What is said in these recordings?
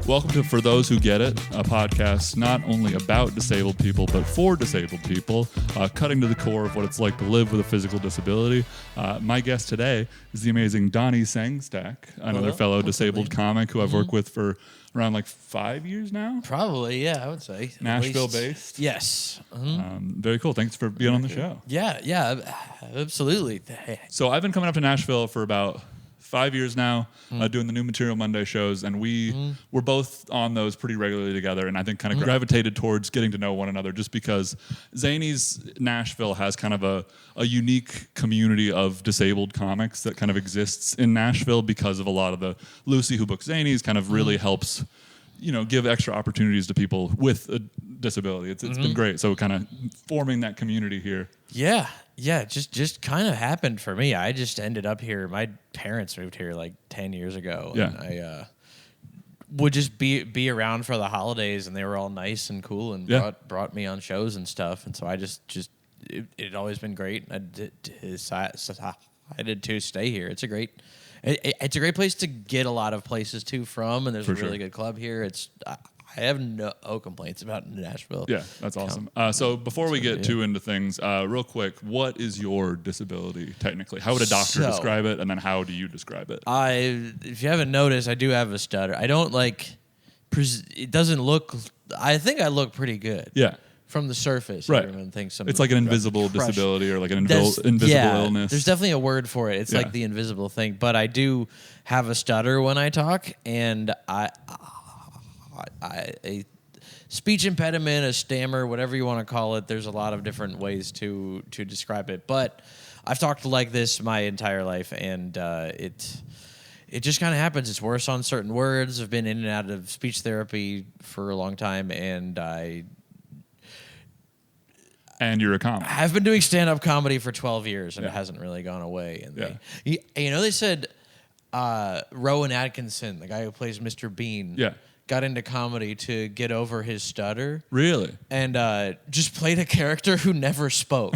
Welcome to For Those Who Get It, a podcast not only about disabled people, but for disabled people, cutting to the core of what it's like to live with a physical disability. My guest today is the amazing Donnie Sengstack, another fellow disabled comic who I've worked with for around 5 years now. Probably, yeah, I would say. Nashville-based. Yes. Very cool. Thanks for being on the show. Yeah, absolutely. So I've been coming up to Nashville for about 5 years now, doing the New Material Monday shows, and we're both on those pretty regularly together, and I think kind of gravitated towards getting to know one another just because Zany's Nashville has kind of a unique community of disabled comics that kind of exists in Nashville because of a lot of the Lucy who books Zany's kind of really helps, give extra opportunities to people with a disability. It's been great. So kind of forming that community here. Yeah, just kind of happened for me. I just ended up here. My parents moved here 10 years ago. Yeah. And I would just be around for the holidays, and they were all nice and cool and brought me on shows and stuff. And so I just it had always been great. I decided to stay here. It's a great place to get a lot of places from, and there's a really good club here. I have no complaints about Nashville. Yeah, that's awesome. So before we get too into things, real quick, what is your disability technically? How would a doctor describe it, and then how do you describe it? If you haven't noticed, I do have a stutter. I don't it doesn't look. I think I look pretty good. Yeah. From the surface, right? Everyone thinks it's like an invisible disability or like an invisible illness. There's definitely a word for it. It's like the invisible thing. But I do have a stutter when I talk, and a speech impediment, a stammer, whatever you want to call it. There's a lot of different ways to describe it. But I've talked like this my entire life, and it just kind of happens. It's worse on certain words. I've been in and out of speech therapy for a long time, and And you're a comic. I've been doing stand-up comedy for 12 years, and it hasn't really gone away. And they said Rowan Atkinson, the guy who plays Mr. Bean, got into comedy to get over his stutter. Really? And just played a character who never spoke.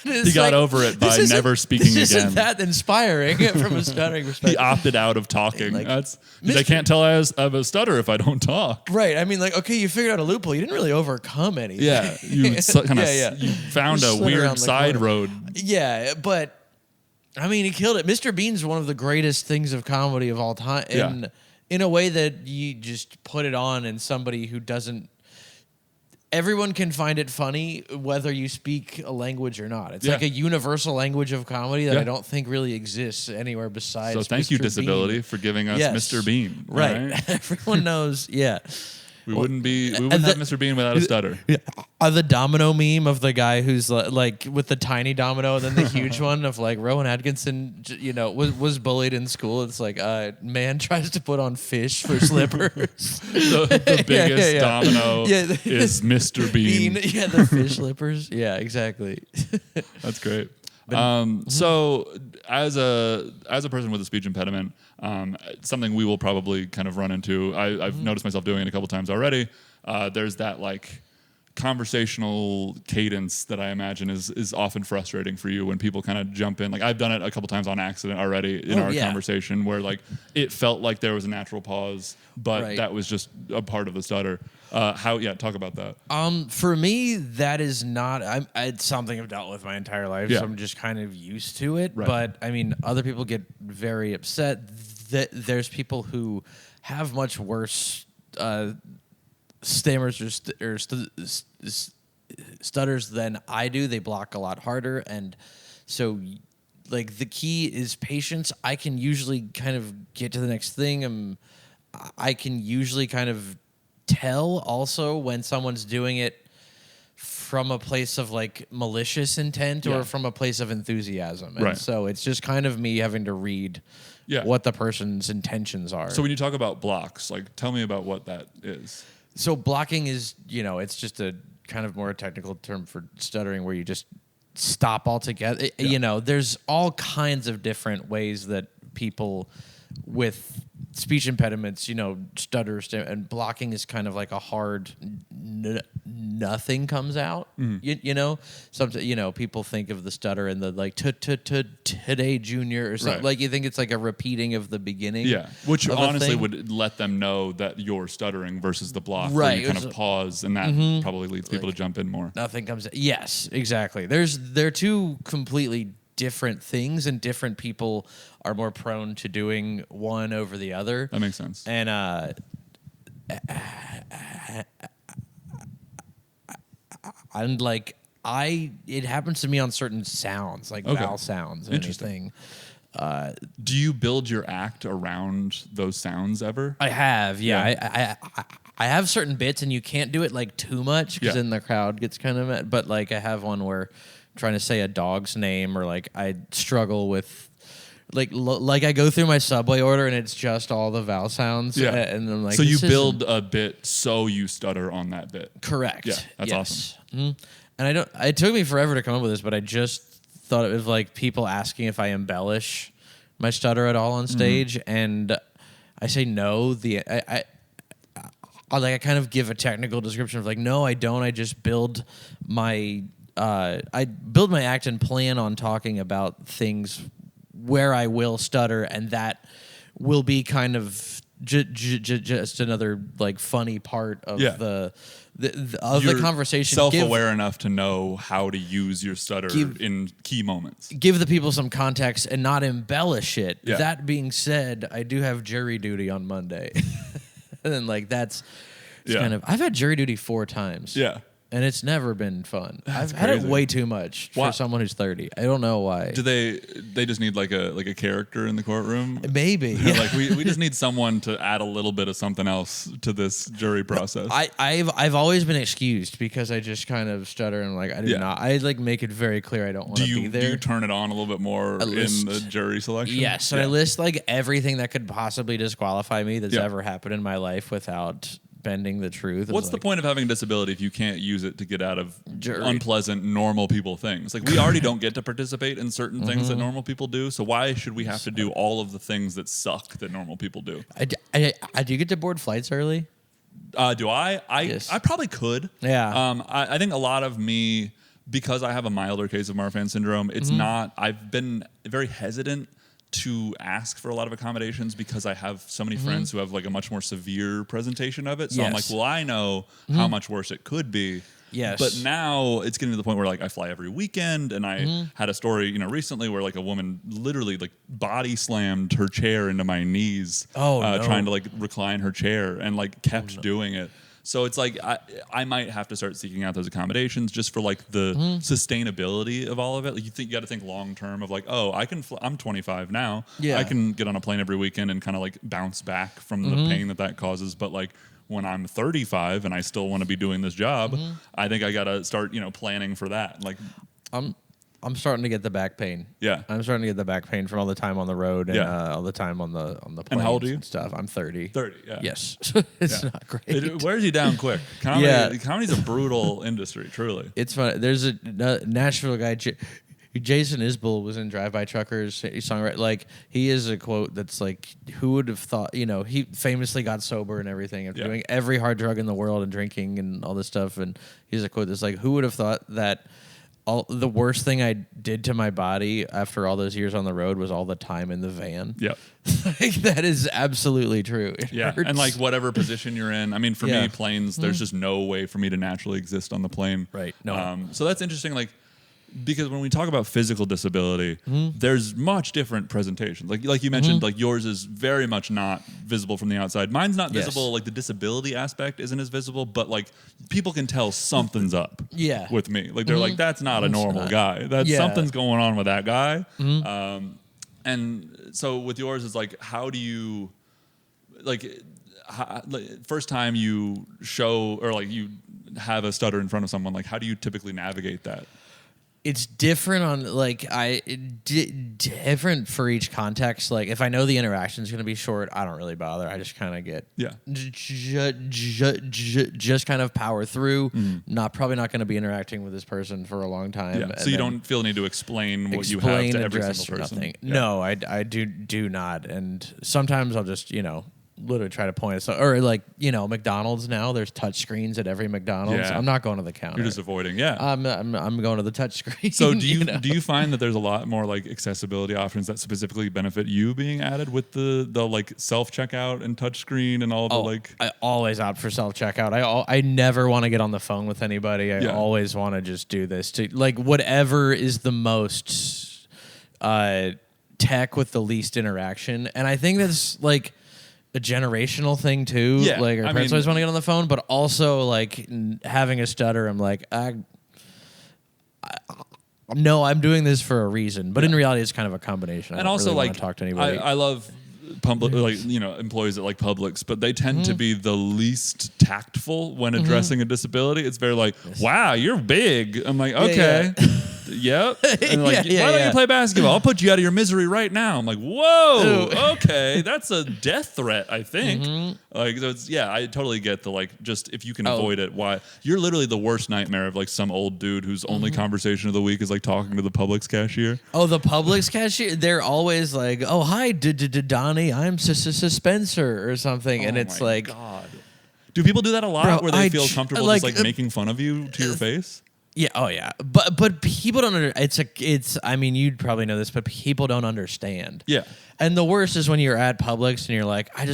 He got over it by never speaking again. This isn't that inspiring from a stuttering perspective. He opted out of talking. I can't tell I have a stutter if I don't talk. Right. I mean, okay, you figured out a loophole. You didn't really overcome anything. Yeah. You found a weird side road. Yeah, but I mean, he killed it. Mr. Bean's one of the greatest things of comedy of all time. In a way that you just put it on, and somebody who doesn't... Everyone can find it funny whether you speak a language or not. It's like a universal language of comedy that I don't think really exists anywhere besides So thank you, Mr. Disability, Bean. for giving us Mr. Bean. Right. Everyone knows, We wouldn't have Mr. Bean without a stutter. The domino meme of the guy who's with the tiny domino and then the huge one of Rowan Atkinson, was bullied in school. It's man tries to put on fish for slippers. the biggest domino is Mr. Bean. The fish slippers. Yeah, exactly. That's great. So as a person with a speech impediment, something we will probably kind of run into, I've noticed myself doing it a couple times already. There's that conversational cadence that I imagine is often frustrating for you when people kind of jump in. I've done it a couple times on accident already in our conversation where it felt like there was a natural pause, but that was just a part of the stutter. Talk about that. For me, that is not. It's something I've dealt with my entire life, so I'm just kind of used to it. Right. But I mean, other people get very upset. That there's people who have much worse stammers or stutters than I do. They block a lot harder, and so the key is patience. I can usually kind of get to the next thing. I can usually kind of tell also when someone's doing it from a place of malicious intent or from a place of enthusiasm. And so it's just kind of me having to read what the person's intentions are. So when you talk about blocks, tell me about what that is. So blocking is, it's just a kind of more technical term for stuttering where you just stop altogether. There's all kinds of different ways that people with speech impediments, stutters, and blocking is kind of like a hard, nothing comes out. Sometimes, people think of the stutter and the like, today, Junior, or something. Right. Like, you think it's like a repeating of the beginning. Yeah, which of a honestly thing. would let them know that you're stuttering versus the block, where Right, you kind it's of a- pause, and that probably leads people to jump in more. Nothing comes. Yes, exactly. They're two completely different things, and different people are more prone to doing one over the other. That makes sense. And it happens to me on certain sounds, like Okay. vowel sounds and Interesting. anything. Do you build your act around those sounds ever? I have, yeah. Yeah. I have certain bits, and you can't do it like too much because Yeah. then the crowd gets kind of mad. But like I have one where I'm trying to say a dog's name, or like I struggle with like I go through my Subway order and it's just all the vowel sounds. Yeah. And I'm like, so you this build a bit so you stutter on that bit. correct. Yeah, that's yes. awesome. And it took me forever to come up with this, but I just thought of like people asking if I embellish my stutter at all on stage, and I say no. I kind of give a technical description of like, no, I don't. I just build my act and plan on talking about things where I will stutter, and that will be kind of just another like funny part of Yeah. the You're conversation. self-aware enough to know how to use your stutter Give- in key moments. Give the people some context and not embellish it. Yeah. That being said, I do have jury duty on Monday, and then like it's Yeah. kind of I've had jury duty 4 times. Yeah. And it's never been fun. That's I've had it crazy. way too much Why- for someone who's 30. I don't know why. Do they just need like a character in the courtroom? Maybe. Like we just need someone to add a little bit of something else to this jury process. I've always been excused because I just kind of stutter and like I do Yeah. not. I like make it very clear I don't want do to be you there. turn it on a little bit more in list- the jury selection? Yes, and I list like everything that could possibly disqualify me that's Yeah. ever happened in my life without bending the truth. What's the like, point of having a disability if you can't use it to get out of Jury. unpleasant, normal people things? Like, we already don't get to participate in certain things that normal people do, so why should we have to do all of the things that suck that normal people do? I do get to board flights early. Do I? Yes. I probably could. Yeah. I think a lot of me, because I have a milder case of Marfan syndrome, it's not, I've been very hesitant to ask for a lot of accommodations because I have so many friends who have like a much more severe presentation of it. So I'm like, Yes. well, I know how much worse it could be. Yes. But now it's getting to the point where like I fly every weekend, and I had a story, recently where like a woman literally like body slammed her chair into my knees, Oh, no. trying to like recline her chair, and like kept doing it. So it's like I might have to start seeking out those accommodations just for like the sustainability of all of it. Like you got to think long term of like, oh, I'm 25 now. Yeah. I can get on a plane every weekend and kind of like bounce back from the pain that causes. But like when I'm 35 and I still want to be doing this job, I think I got to start, planning for that. Like, I'm starting to get the back pain. yeah. I'm starting to get the back pain from all the time on the road and Yeah. all the time on the planes And how old are you? and stuff. I'm 30. 30, yeah. Yes. It's Yeah. not great. It wears you down quick. Comedy, Yeah. Comedy's a brutal industry, truly. It's fun. There's a Nashville guy, Jason Isbell, was in Drive By Truckers songwriter. Like, he is a quote that's like, who would have thought, he famously got sober and everything after Yeah. doing every hard drug in the world and drinking and all this stuff. And he's a quote that's like, who would have thought that the worst thing I did to my body after all those years on the road was all the time in the van. Yep. Like, that is absolutely true. It Yeah, hurts. and like whatever position you're in. I mean, for Yeah. me, planes, there's just no way for me to naturally exist on the plane. Right, no. So that's interesting. Like, because when we talk about physical disability, there's much different presentations. Like you mentioned, like yours is very much not visible from the outside. Mine's not Yes. visible. Like the disability aspect isn't as visible, but like people can tell something's up. Yeah. With me, like they're like, that's not a normal not. guy. That's Yeah. something's going on with that guy. And so with yours, it's like, how do you like first time you show or like you have a stutter in front of someone, like how do you typically navigate that? it's different on like different for each context. Like if I know the interaction is going to be short, I don't really bother. I just kind of get just kind of power through. Probably not going to be interacting with this person for a long time. Yeah. So you don't feel the need to explain what you have to every single person. Nothing. Yeah. No, I do not. And sometimes I'll just literally try to point us, or like McDonald's now. There's touch screens at every McDonald's. Yeah. I'm not going to the counter. You're just avoiding. Yeah. I'm going to the touch screen. So do you find that there's a lot more like accessibility options that specifically benefit you being added with the like self checkout and touch screen and all the like? I always opt for self checkout. I never want to get on the phone with anybody. I always want to just do this to like whatever is the most tech with the least interaction, and I think that's like a generational thing too. Yeah, like our parents always want to get on the phone, but also like having a stutter. I'm like, no, I'm doing this for a reason. But in reality, it's kind of a combination. And also, really like, want to talk to anybody. I love public, like employees at like Publix, but they tend to be the least tactful when addressing a disability. It's very like, wow, you're big. I'm like, okay. Yep. And like, why don't you play basketball? I'll put you out of your misery right now. I'm like, whoa, okay, that's a death threat, I think. Like, so it's, I totally get the like, just if you can avoid it, why? You're literally the worst nightmare of like some old dude whose only conversation of the week is like talking to the Publix cashier. Oh, the Publix cashier? They're always like, oh, hi, Donnie, I'm Spencer or something. And it's like, God. Do people do that a lot where they feel comfortable like, just like making fun of you to your face? Yeah. Oh, yeah. But people don't it's. I mean, you'd probably know this, but people don't understand. Yeah. And the worst is when you're at Publix and you're like, I'm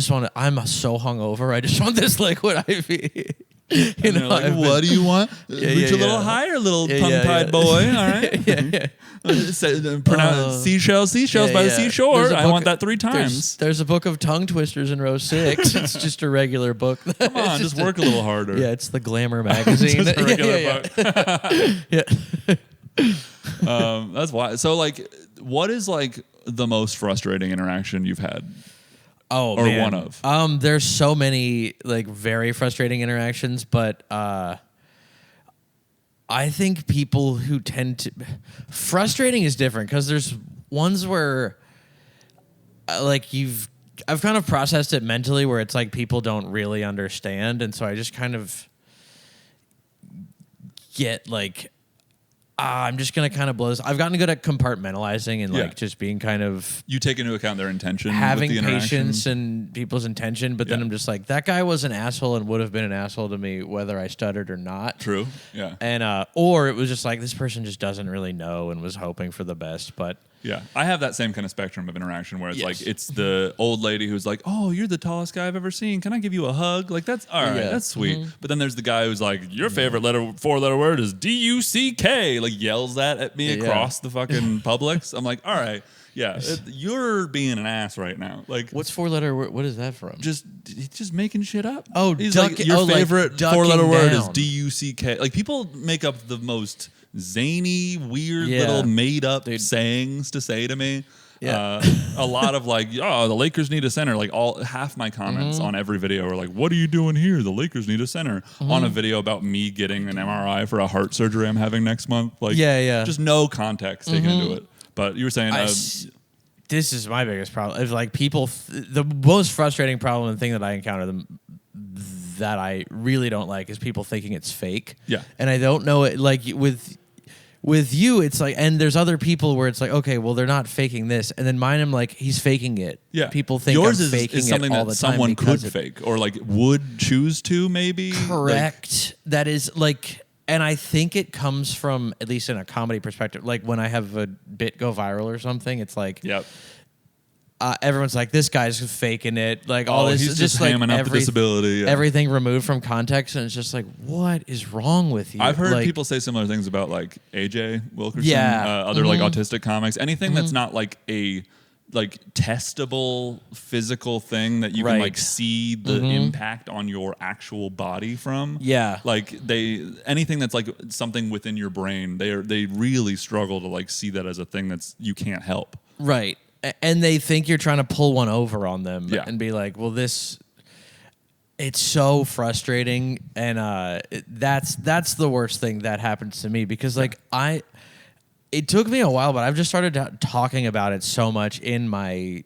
so hungover. I just want this liquid IV. You know, like, what do you want? Reach a little higher, little tongue-tied boy. All right. Pronounce seashells by the seashore. I want that 3 times. There's a book of tongue twisters in row 6. It's just a regular book. Come on, just work a little harder. Yeah, it's the Glamour magazine. Just a regular book. Yeah. That's why. So, like, what is like the most frustrating interaction you've had? Oh, or man. one of. There's so many like very frustrating interactions, but I think people who tend to frustrating is different because there's ones where like I've kind of processed it mentally where it's like people don't really understand, and so I just kind of get like I'm just going to kind of blow this. I've gotten good at compartmentalizing and like just being kind of... You take into account their intention. Having with the patience and people's intention, but then I'm just like, that guy was an asshole and would have been an asshole to me whether I stuttered or not. True, yeah. And or it was just like, this person just doesn't really know and was hoping for the best, but... Yeah, I have that same kind of spectrum of interaction where it's like, it's the old lady who's like, oh, you're the tallest guy I've ever seen. Can I give you a hug? Like, that's all right. That's sweet. But then there's the guy who's like, your favorite 4-letter word is D-U-C-K. Like, yells that at me across the fucking Publix. I'm like, all right. Yeah, you're being an ass right now. Like, what's 4-letter word? What is that from? Just making shit up. Oh, he's like, your favorite like 4-letter word is down. D-U-C-K. Like, people make up the most zany, weird little made-up sayings to say to me. Yeah, a lot of like, oh, the Lakers need a center. Like half my comments on every video are like, what are you doing here? The Lakers need a center. On a video about me getting an MRI for a heart surgery I'm having next month. Like, just no context taken into it. But you were saying, this is my biggest problem. It's like people, the most frustrating problem and thing that I encounter that I really don't like is people thinking it's fake. Yeah, and I don't know it. Like with you, it's like, and there's other people where it's like, okay, well, they're not faking this, and then mine, I'm like, he's faking it. Yeah, people think yours I'm faking is something it all that the time. Someone could fake or like would choose to maybe. Correct. Like, that is like. And I think it comes from, at least in a comedy perspective, like when I have a bit go viral or something, it's like, everyone's like, this guy's faking it. Like all this, he's just like hamming up the disability. Everything removed from context. And it's just like, what is wrong with you? I've heard like, people say similar things about like AJ Wilkerson, other like autistic comics, anything that's not like a testable physical thing that you can like see the impact on your actual body from. Yeah. Like anything that's like something within your brain, they really struggle to like see that as a thing that's you can't help. Right. And they think you're trying to pull one over on them and be like, well, it's so frustrating. And that's the worst thing that happens to me because like It took me a while, but I've just started talking about it so much in my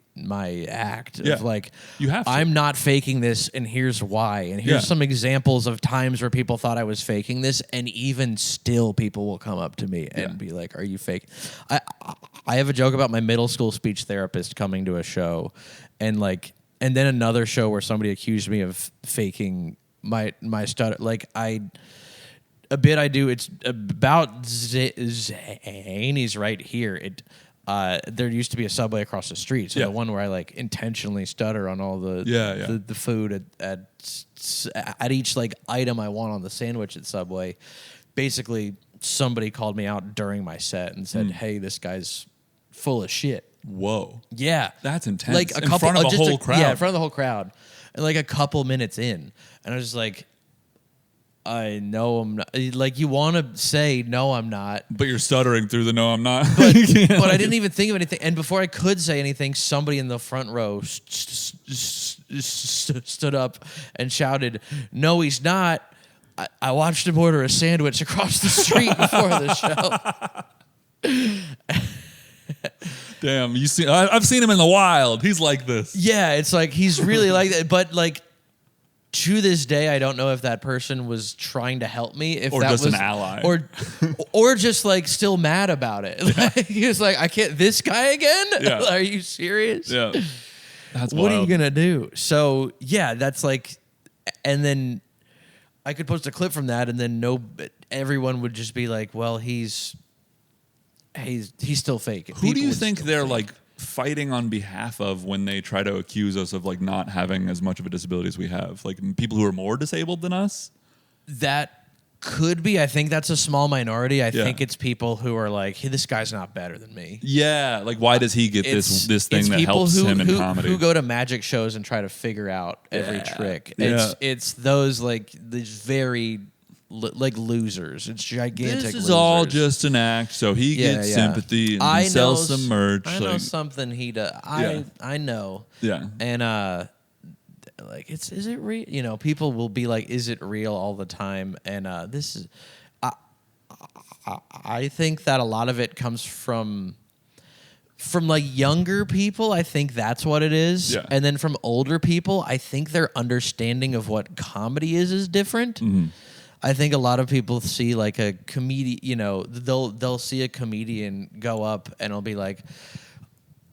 act of like, you have to. I'm not faking this, and here's why, and here's some examples of times where people thought I was faking this, and even still, people will come up to me and be like, "Are you fake?" I have a joke about my middle school speech therapist coming to a show, and then another show where somebody accused me of faking my stutter. Like a bit I do, it's about Zany's right here. There used to be a Subway across the street, so the one where I like intentionally stutter on all the food at each like item I want on the sandwich at Subway. Basically, somebody called me out during my set and said, "Hey, this guy's full of shit." Whoa. Yeah, that's intense. Like in front of a whole crowd. Yeah, in front of the whole crowd, and like a couple minutes in, and I was just like, I know I'm not. Like, you want to say, no, I'm not. But you're stuttering through the no, I'm not. But I didn't even think of anything. And before I could say anything, somebody in the front row stood up and shouted, "No, he's not. I watched him order a sandwich across the street before the show." Damn, I've seen him in the wild. He's like this. Yeah, it's like he's really like that. But like, to this day, I don't know if that person was trying to help me, if or that just was an ally, or just like still mad about it. Like, he was like, "I can't. This guy again? Yeah. Are you serious? Yeah, that's what wild. are you gonna do?" So yeah, that's like, and then I could post a clip from that, and then everyone would just be like, "Well, he's still fake." Who do you think they're like fighting on behalf of when they try to accuse us of like not having as much of a disability as we have? Like people who are more disabled than us? That could be. I think that's a small minority. I think it's people who are like, "Hey, this guy's not better than me." Yeah, like why does he get this thing that helps him in comedy? Who go to magic shows and try to figure out every trick. It's those like these very like losers. It's gigantic. This is losers. all just an act, so he gets sympathy and sells some merch. I know something he does. I know. Yeah. And like, is it real? You know, people will be like, "Is it real?" all the time. And this is, I think that a lot of it comes from like younger people. I think that's what it is. Yeah. And then from older people, I think their understanding of what comedy is different. Mm-hmm. I think a lot of people see like a comedian, you know, they'll see a comedian go up and it'll be like,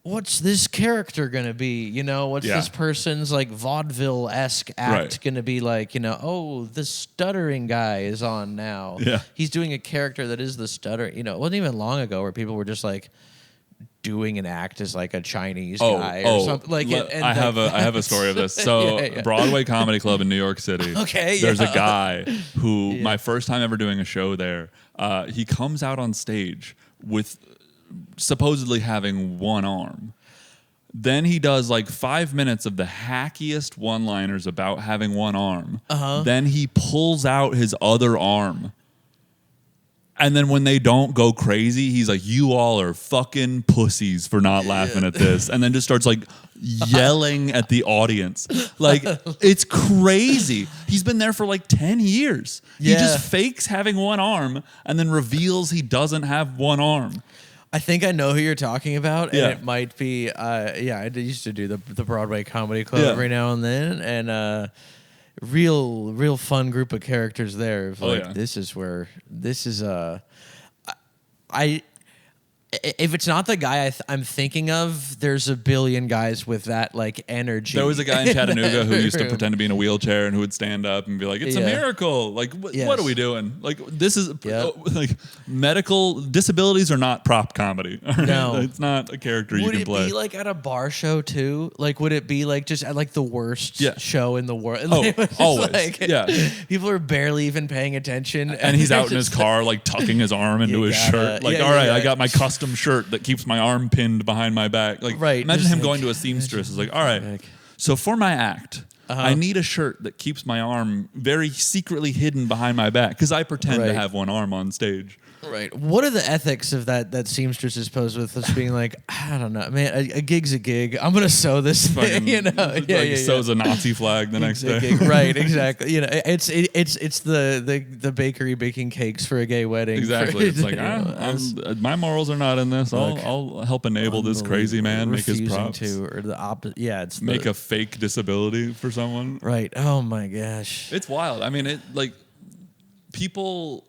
"What's this character gonna be? You know, what's this person's like vaudeville-esque act gonna be like? You know, oh, the stuttering guy is on now. Yeah. He's doing a character that is the stutter." You know, it wasn't even long ago where people were just like doing an act as like a Chinese guy or something. Like, I have a story of this. So Broadway Comedy Club in New York City. Okay, there's a guy who my first time ever doing a show there. He comes out on stage with supposedly having one arm. Then he does like 5 minutes of the hackiest one-liners about having one arm. Then he pulls out his other arm. And then when they don't go crazy, he's like, "You all are fucking pussies for not laughing at this." And then just starts like yelling at the audience. Like, it's crazy. He's been there for like 10 years. He just fakes having one arm and then reveals he doesn't have one arm. I think I know who you're talking about, and it might be, I used to do the Broadway Comedy Club every now and then, and real fun group of characters there. This is if it's not the guy I'm thinking of, there's a billion guys with that like energy. There was a guy in Chattanooga who used to pretend to be in a wheelchair and who would stand up and be like, "It's a miracle. Like, what are we doing? Like, this is like medical disabilities are not prop comedy. No, it's not a character you can play." Would it be like at a bar show too? Like, would it be like just at like the worst show in the world? Oh, always. Like, people are barely even paying attention, and he's out in his car like tucking his arm into his shirt. Like, all right, I got my custom shirt that keeps my arm pinned behind my back. Like, imagine him going to a seamstress. It's like, "All right, so for my act, I need a shirt that keeps my arm very secretly hidden behind my back because I pretend to have one arm on stage." Right. What are the ethics of that seamstress is posed with us being like, I don't know, man, a gig's a gig. I'm gonna sew this thing, you know. Sews a Nazi flag the next day. Right, exactly. You know, it's the bakery baking cakes for a gay wedding. Exactly. It's like my morals are not in this. I'll help enable this crazy man make his props. Or the opposite. Yeah, it's make a fake disability for someone. Right. Oh my gosh. It's wild. I mean, it like people.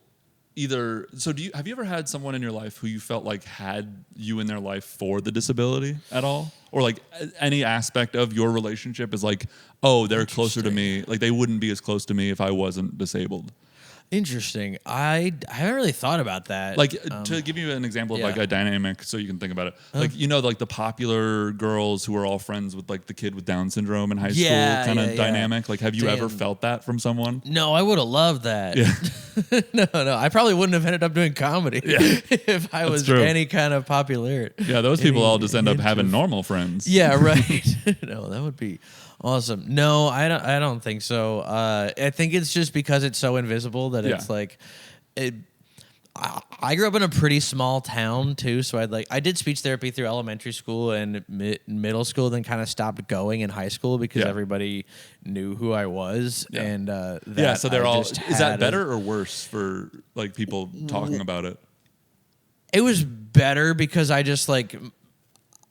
Either have you ever had someone in your life who you felt like had you in their life for the disability at all, or like any aspect of your relationship is like, oh, they're closer to me, like they wouldn't be as close to me if I wasn't disabled? Interesting. I haven't really thought about that. Like to give you an example of like a dynamic, so you can think about it. Like like the popular girls who are all friends with like the kid with Down syndrome in high school kind of dynamic. Like, have you ever felt that from someone? No, I would have loved that. Yeah. No, I probably wouldn't have ended up doing comedy if I was any kind of popularity. Yeah, those people all just end up having normal friends. Yeah, right. No, that would be awesome. No, I don't think so. I think it's just because it's so invisible that it's like it. I grew up in a pretty small town too, so I did speech therapy through elementary school and middle school, then kind of stopped going in high school because everybody knew who I was, and so they're all. Is that better or worse for like people talking about it? It was better because I just like.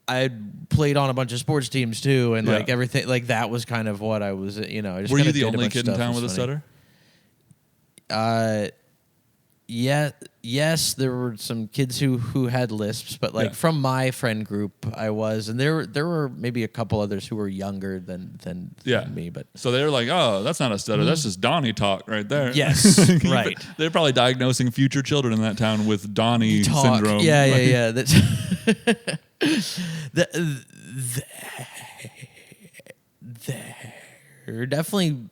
I played on a bunch of sports teams too, and like everything, like that was kind of what I was. You know, I just were you the only kid in town with a stutter? Yes, there were some kids who had lisps, but like from my friend group, I was, and there were maybe a couple others who were younger than me. But so they were like, "Oh, that's not a stutter. That's just Donnie talk right there." Yes, right. They're probably diagnosing future children in that town with Donnie syndrome. Yeah. That's there definitely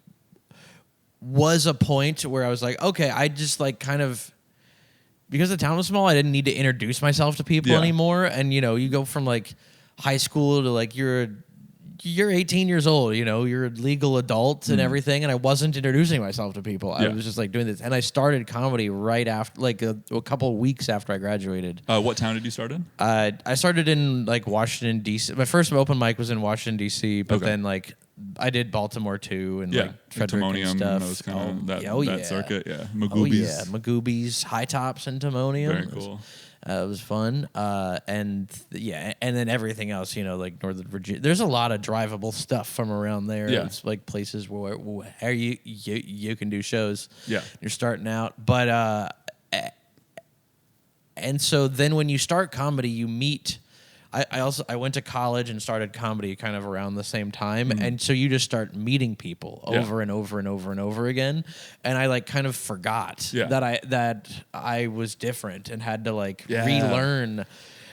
was a point where I was like, okay, I just like kind of, because the town was small, I didn't need to introduce myself to people anymore. And you know, you go from like high school to like you're 18 years old, you know, you're a legal adult and everything, and I wasn't introducing myself to people. I was just like doing this, and I started comedy right after, like a couple of weeks after I graduated. What town did you start in? I started in like Washington D.C. My first open mic was in Washington D.C., but then like I did Baltimore too, and like Frederick and stuff. Those kind of that circuit, Magoobies. Magoobies, High Tops, and Timonium. Very cool. It was fun, and then everything else, you know, like Northern Virginia. There's a lot of drivable stuff from around there. Yeah. It's like places where you can do shows. Yeah, you're starting out, but and so then when you start comedy, you meet. I went to college and started comedy kind of around the same time, and so you just start meeting people over and over and over and over again, and I like kind of forgot that I was different and had to like relearn.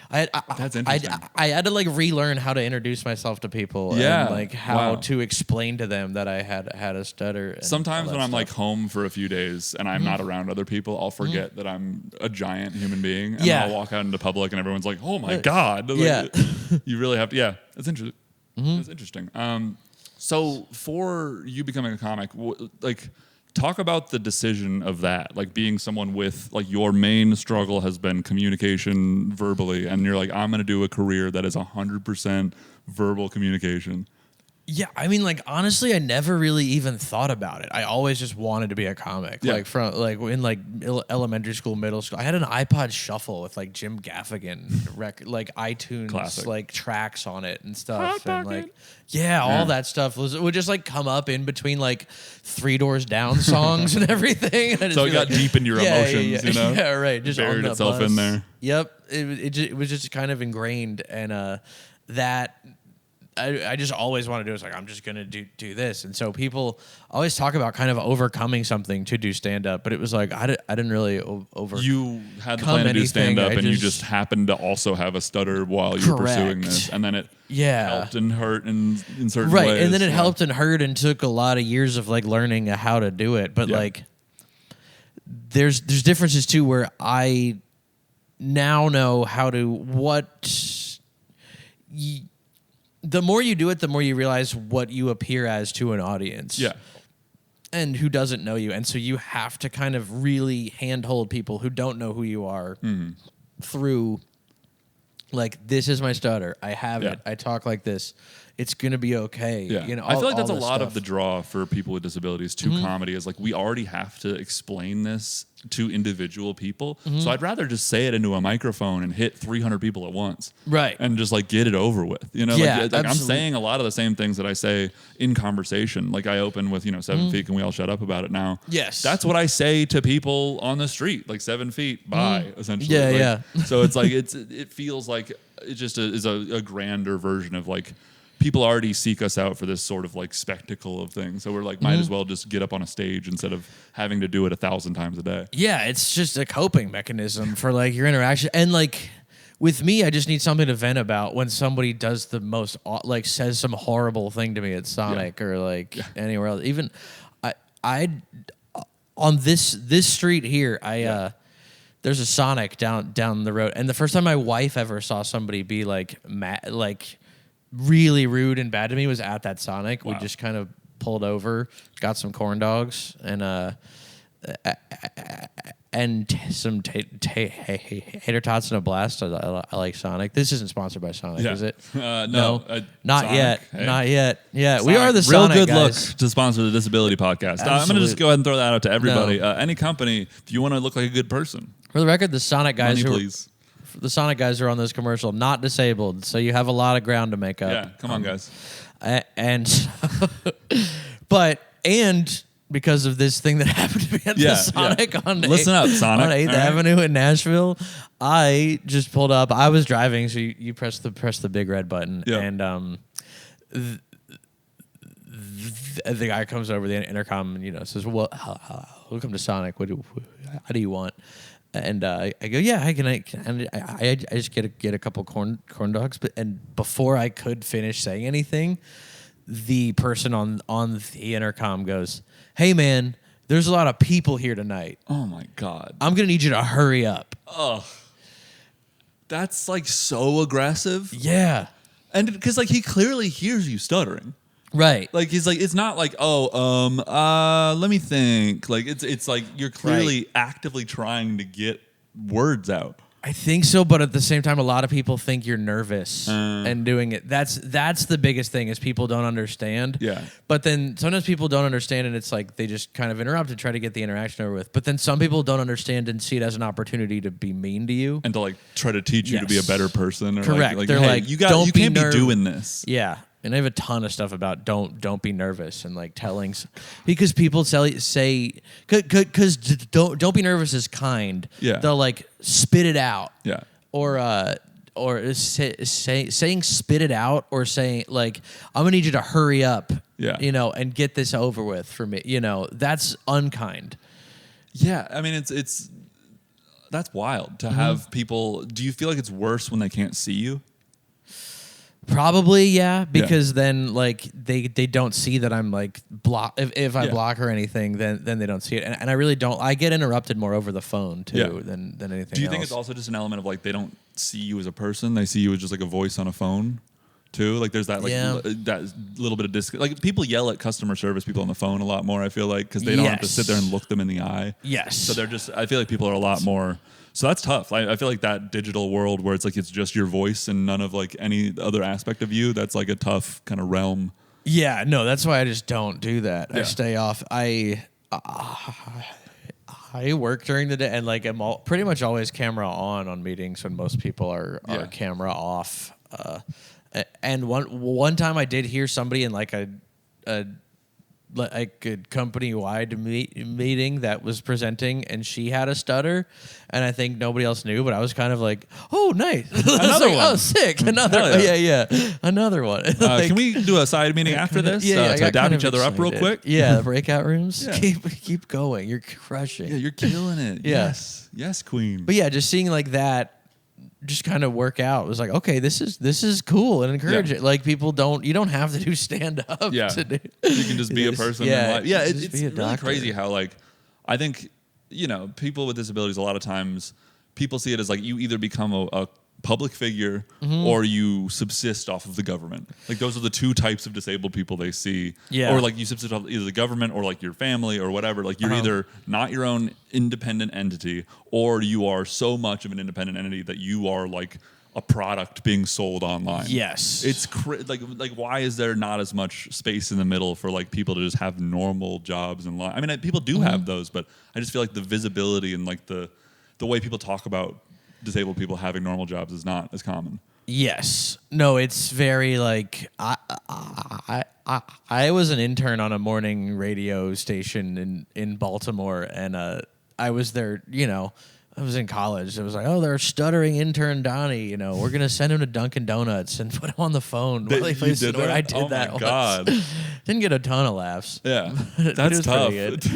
That's interesting. I had to like relearn how to introduce myself to people and like how to explain to them that I had a stutter. And sometimes when I'm like home for a few days and I'm not around other people, I'll forget that I'm a giant human being, and I'll walk out into public and everyone's like, "Oh my god!" Like, you really have to. Yeah, that's interesting. That's interesting. So for you becoming a comic, like. Talk about the decision of that, like being someone with like your main struggle has been communication verbally, and you're like, I'm going to do a career that is 100% verbal communication. Yeah, I mean, like honestly, I never really even thought about it. I always just wanted to be a comic. Like from like in like elementary school, middle school, I had an iPod Shuffle with like Jim Gaffigan record, like iTunes, classic. Like tracks on it and stuff, and like all that stuff would just like come up in between like Three Doors Down songs and everything. And so it got deep in your emotions, you know? Yeah, right. Just buried itself in there. Yep, it was just kind of ingrained, and that. I just always want to do it. It's like, I'm just going to do this. And so people always talk about kind of overcoming something to do stand-up, but it was like, I didn't really overcome. You had the plan to do stand-up, and you just happened to also have a stutter while you were pursuing this. And then it helped and hurt in certain ways. Right, and then it helped and hurt and took a lot of years of like learning how to do it. But like, there's differences too where I now know how to, the more you do it, the more you realize what you appear as to an audience. Yeah. and who doesn't know you. And so you have to kind of really handhold people who don't know who you are through, like, this is my stutter. I have it. I talk like this. It's going to be okay. Yeah. You know, I feel like that's a lot stuff. of the draw for people with disabilities to comedy is like, we already have to explain this to individual people. So I'd rather just say it into a microphone and hit 300 people at once. Right. And just like get it over with. You know, Yeah, like I'm saying a lot of the same things that I say in conversation. Like I open with, 7 feet, can we all shut up about it now? Yes. That's what I say to people on the street, like 7 feet, bye, essentially. Yeah, Like, so it's like, it feels like it just is a grander version of like, people already seek us out for this sort of like spectacle of things. So we're like, might as well just get up on a stage instead of having to do it 1,000 times a day. Yeah, it's just a coping mechanism for like your interaction. And like with me, I just need something to vent about when somebody does the most, like says some horrible thing to me at Sonic or like anywhere else. Even I on this street here, there's a Sonic down the road. And the first time my wife ever saw somebody be like mad, like really rude and bad to me was at that Sonic. Wow. We just kind of pulled over, got some corn dogs, and some tater tots and a blast. I like Sonic. This isn't sponsored by Sonic, is it? No, not Sonic, yet. hey. Not yet. Yeah, Sonic, we are the real Sonic good guys. look to sponsor the Disability Podcast. I'm going to just go ahead and throw that out to everybody. No. Any company, if you want to look like a good person, For the record, the Sonic guys money, please. The Sonic guys are on this commercial, not disabled, so you have a lot of ground to make up. Yeah, come on, guys. And because of this thing that happened to me at the Sonic on Listen up, Sonic. on 8th Avenue in Nashville, I just pulled up. I was driving, so you press the big red button, and the guy comes over the intercom and says, "Well, welcome to Sonic. How do you want?" And I go, "Yeah, I just get a couple corn dogs." And before I could finish saying anything, the person on the intercom goes, "Hey man, there's a lot of people here tonight. Oh my God. I'm gonna need you to hurry up." Oh, that's like so aggressive. Yeah, And because like he clearly hears you stuttering. right. Like he's like, it's not like, let me think. Like it's like you're clearly actively trying to get words out. I think so, but at the same time, a lot of people think you're nervous and doing it. That's the biggest thing is people don't understand. Yeah. But then sometimes people don't understand, and it's like they just kind of interrupt and try to get the interaction over with. But then some people don't understand and see it as an opportunity to be mean to you And to like try to teach you to be a better person. Or Correct. Like, They're hey, like, you don't be can't be doing this. Yeah. And I have a ton of stuff about don't be nervous and like because people say because don't be nervous is kind. Yeah. They'll like spit it out. Yeah. Or saying spit it out or saying like I'm gonna need you to hurry up. Yeah. And get this over with for me. That's unkind. Yeah. I mean, it's that's wild to have people. Do you feel like it's worse when they can't see you? Probably, yeah, because then like they don't see that I'm like block. If I block or anything, then they don't see it, and I really don't. I get interrupted more over the phone too than anything. Do you think it's also just an element of like they don't see you as a person; they see you as just like a voice on a phone, too? Like there's that that little bit of like people yell at customer service people on the phone a lot more. I feel like because they don't have to sit there and look them in the eye. Yes. So they're just. I feel like people are a lot more. So that's tough. I feel like that digital world where it's like it's just your voice and none of like any other aspect of you. That's like a tough kind of realm. Yeah, no, that's why I just don't do that. I stay off. I work during the day and like I'm pretty much always camera on meetings when most people are camera off. And one time I did hear somebody in like a company-wide meeting that was presenting, and she had a stutter, and I think nobody else knew, but I was kind of like, oh, nice. Another one. Oh, sick. Another one. Another one. Can we do a side meeting after this to dab each other up real quick? Yeah, the breakout rooms. Keep going. You're crushing. Yeah, you're killing it. Yeah. Yes, queen. But yeah, just seeing like that just kind of work out. It was like, okay, this is cool and encourage it. Like you don't have to do stand up. Yeah, to do. You can just be a person. Yeah, it's really crazy how like I think people with disabilities a lot of times people see it as like you either become a public figure or you subsist off of the government. Like those are the two types of disabled people they see. Yeah. Or like you subsist off either the government or like your family or whatever. Like you're either not your own independent entity or you are so much of an independent entity that you are like a product being sold online. Yes. It's like why is there not as much space in the middle for like people to just have normal jobs and life? I mean, people do have those, but I just feel like the visibility and like the way people talk about disabled people having normal jobs is not as common. Yes. No, it's very like I was an intern on a morning radio station in Baltimore, and I was there, I was in college. It was like, oh, they're stuttering intern Donnie. We're gonna send him to Dunkin' Donuts and put him on the phone while he plays snort. I did that. Oh my God! Didn't get a ton of laughs. Yeah, that's tough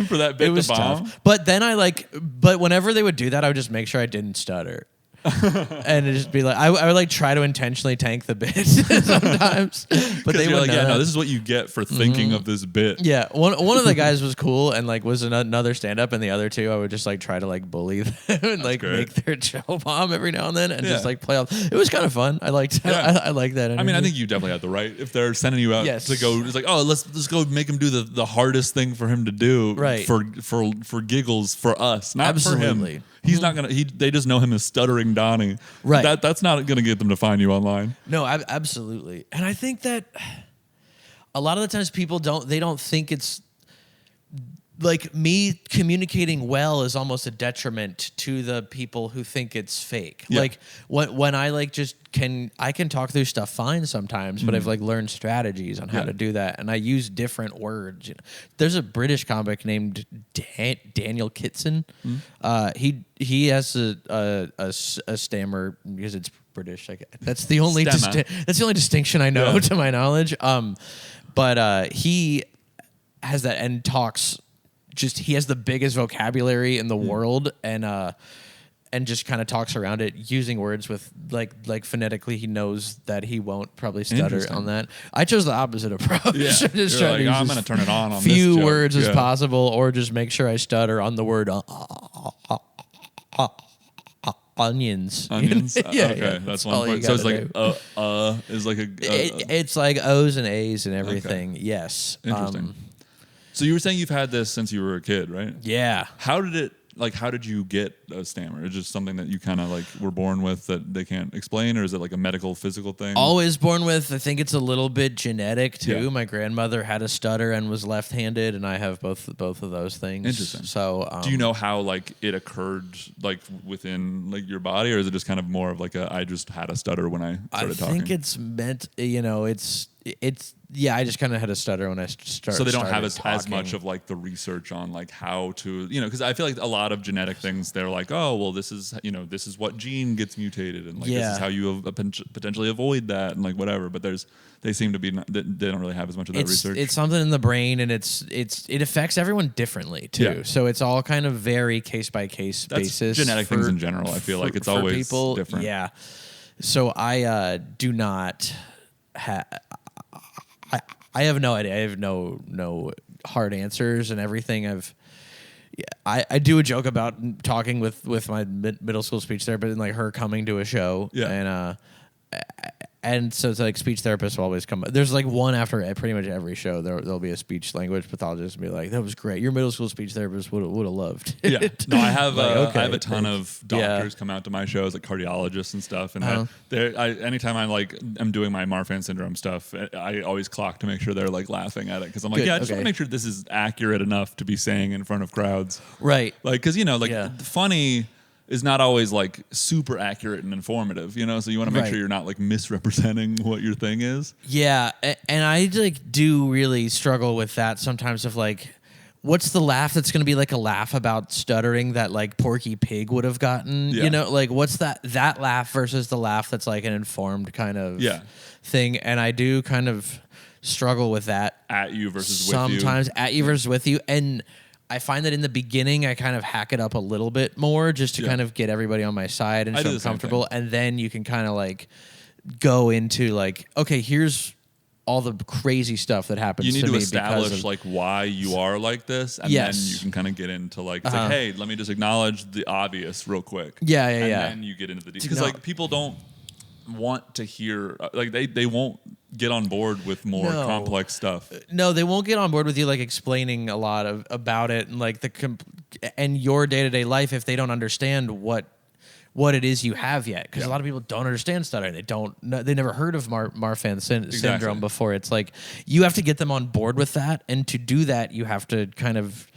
for that bit. It was tough. But then but whenever they would do that, I would just make sure I didn't stutter. And it'd just be like I would like try to intentionally tank the bit sometimes, but they would like, no, this is what you get for thinking of this bit. Yeah, one of the guys was cool and like was another stand up, and the other two I would just like try to like bully them and like make their show bomb every now and then and just like play off. It was kind of fun. I liked I like that energy. I mean, I think you definitely had the right if they're sending you out to go. It's like, oh, let's go make him do the hardest thing for him to do, right? For giggles for us, not for him. He's not gonna. They just know him as stuttering Donnie. Right. That's not gonna get them to find you online. No, absolutely. And I think that a lot of the times people don't think it's like me communicating well is almost a detriment to the people who think it's fake. Yeah. Like when I like I can talk through stuff fine sometimes, but I've like learned strategies on how to do that, and I use different words. There's a British comic named Daniel Kitson. He has a stammer because it's British. That's the only that's the only distinction I know to my knowledge. But he has that and talks. He has the biggest vocabulary in the world, and just kind of talks around it using words with like phonetically. He knows that he won't probably stutter on that. I chose the opposite approach. Yeah. Just try like, I'm going to turn it on few this words as possible, or just make sure I stutter on the word onions. Onions? Yeah, okay, that's one point. So it's like is like it's like O's and A's and everything. Okay. Yes. Interesting. So you were saying you've had this since you were a kid, right? Yeah. How did you get a stammer? Is it just something that you kind of like were born with that they can't explain, or is it like a medical, physical thing? Always born with. I think it's a little bit genetic too. Yeah. My grandmother had a stutter and was left-handed, and I have both of those things. Interesting. So, do you know how like it occurred like within like your body, or is it just kind of more of like I just had a stutter when I started talking? I think it's meant. It's. Yeah, I just kind of had a stutter when I started. So they don't have as much of like the research on like how to, because I feel like a lot of genetic things, they're like, oh, well, this is what gene gets mutated, and like this is how you potentially avoid that, and like whatever. But they seem to be they don't really have as much of that research. It's something in the brain, and it affects everyone differently too. Yeah. So it's all kind of very case by case basis. Genetic things in general, I feel like it's always people, different. Yeah. So I do not have. I have no idea. I have no hard answers, and everything. I do a joke about talking with my middle school speech therapist and like her coming to a show, and so it's like speech therapists will always come. There's like one after pretty much every show. There'll be a speech language pathologist and be like, "That was great. Your middle school speech therapist would have loved it." Yeah, no, I have I have a ton of doctors come out to my shows, like cardiologists and stuff. And anytime I'm doing my Marfan syndrome stuff, I always clock to make sure they're like laughing at it, because I'm like, I just want to make sure this is accurate enough to be saying in front of crowds, right? Like, because funny is not always like super accurate and informative, so you want to make sure you're not like misrepresenting what your thing is. Yeah, and I like do really struggle with that sometimes, of like, what's the laugh that's going to be like a laugh about stuttering that like Porky Pig would have gotten, like what's that laugh versus the laugh that's like an informed kind of thing. And I do kind of struggle with that. At you versus with you. Sometimes at you versus with you. And I find that in the beginning, I kind of hack it up a little bit more just to kind of get everybody on my side and feel comfortable. And then you can kind of like go into like, okay, here's all the crazy stuff that happens to me. You need to establish like why you are like this, and then you can kind of get into like, it's like, hey, let me just acknowledge the obvious real quick. Yeah. And then you get into the details. Because like people don't want to hear, like they won't get on board with more No. complex stuff. No, they won't get on board with you like explaining a lot about it and like and your day-to-day life if they don't understand what it is you have yet, because a lot of people don't understand stuttering. They never heard of Marfan syndrome before. It's like you have to get them on board with that, and to do that you have to kind of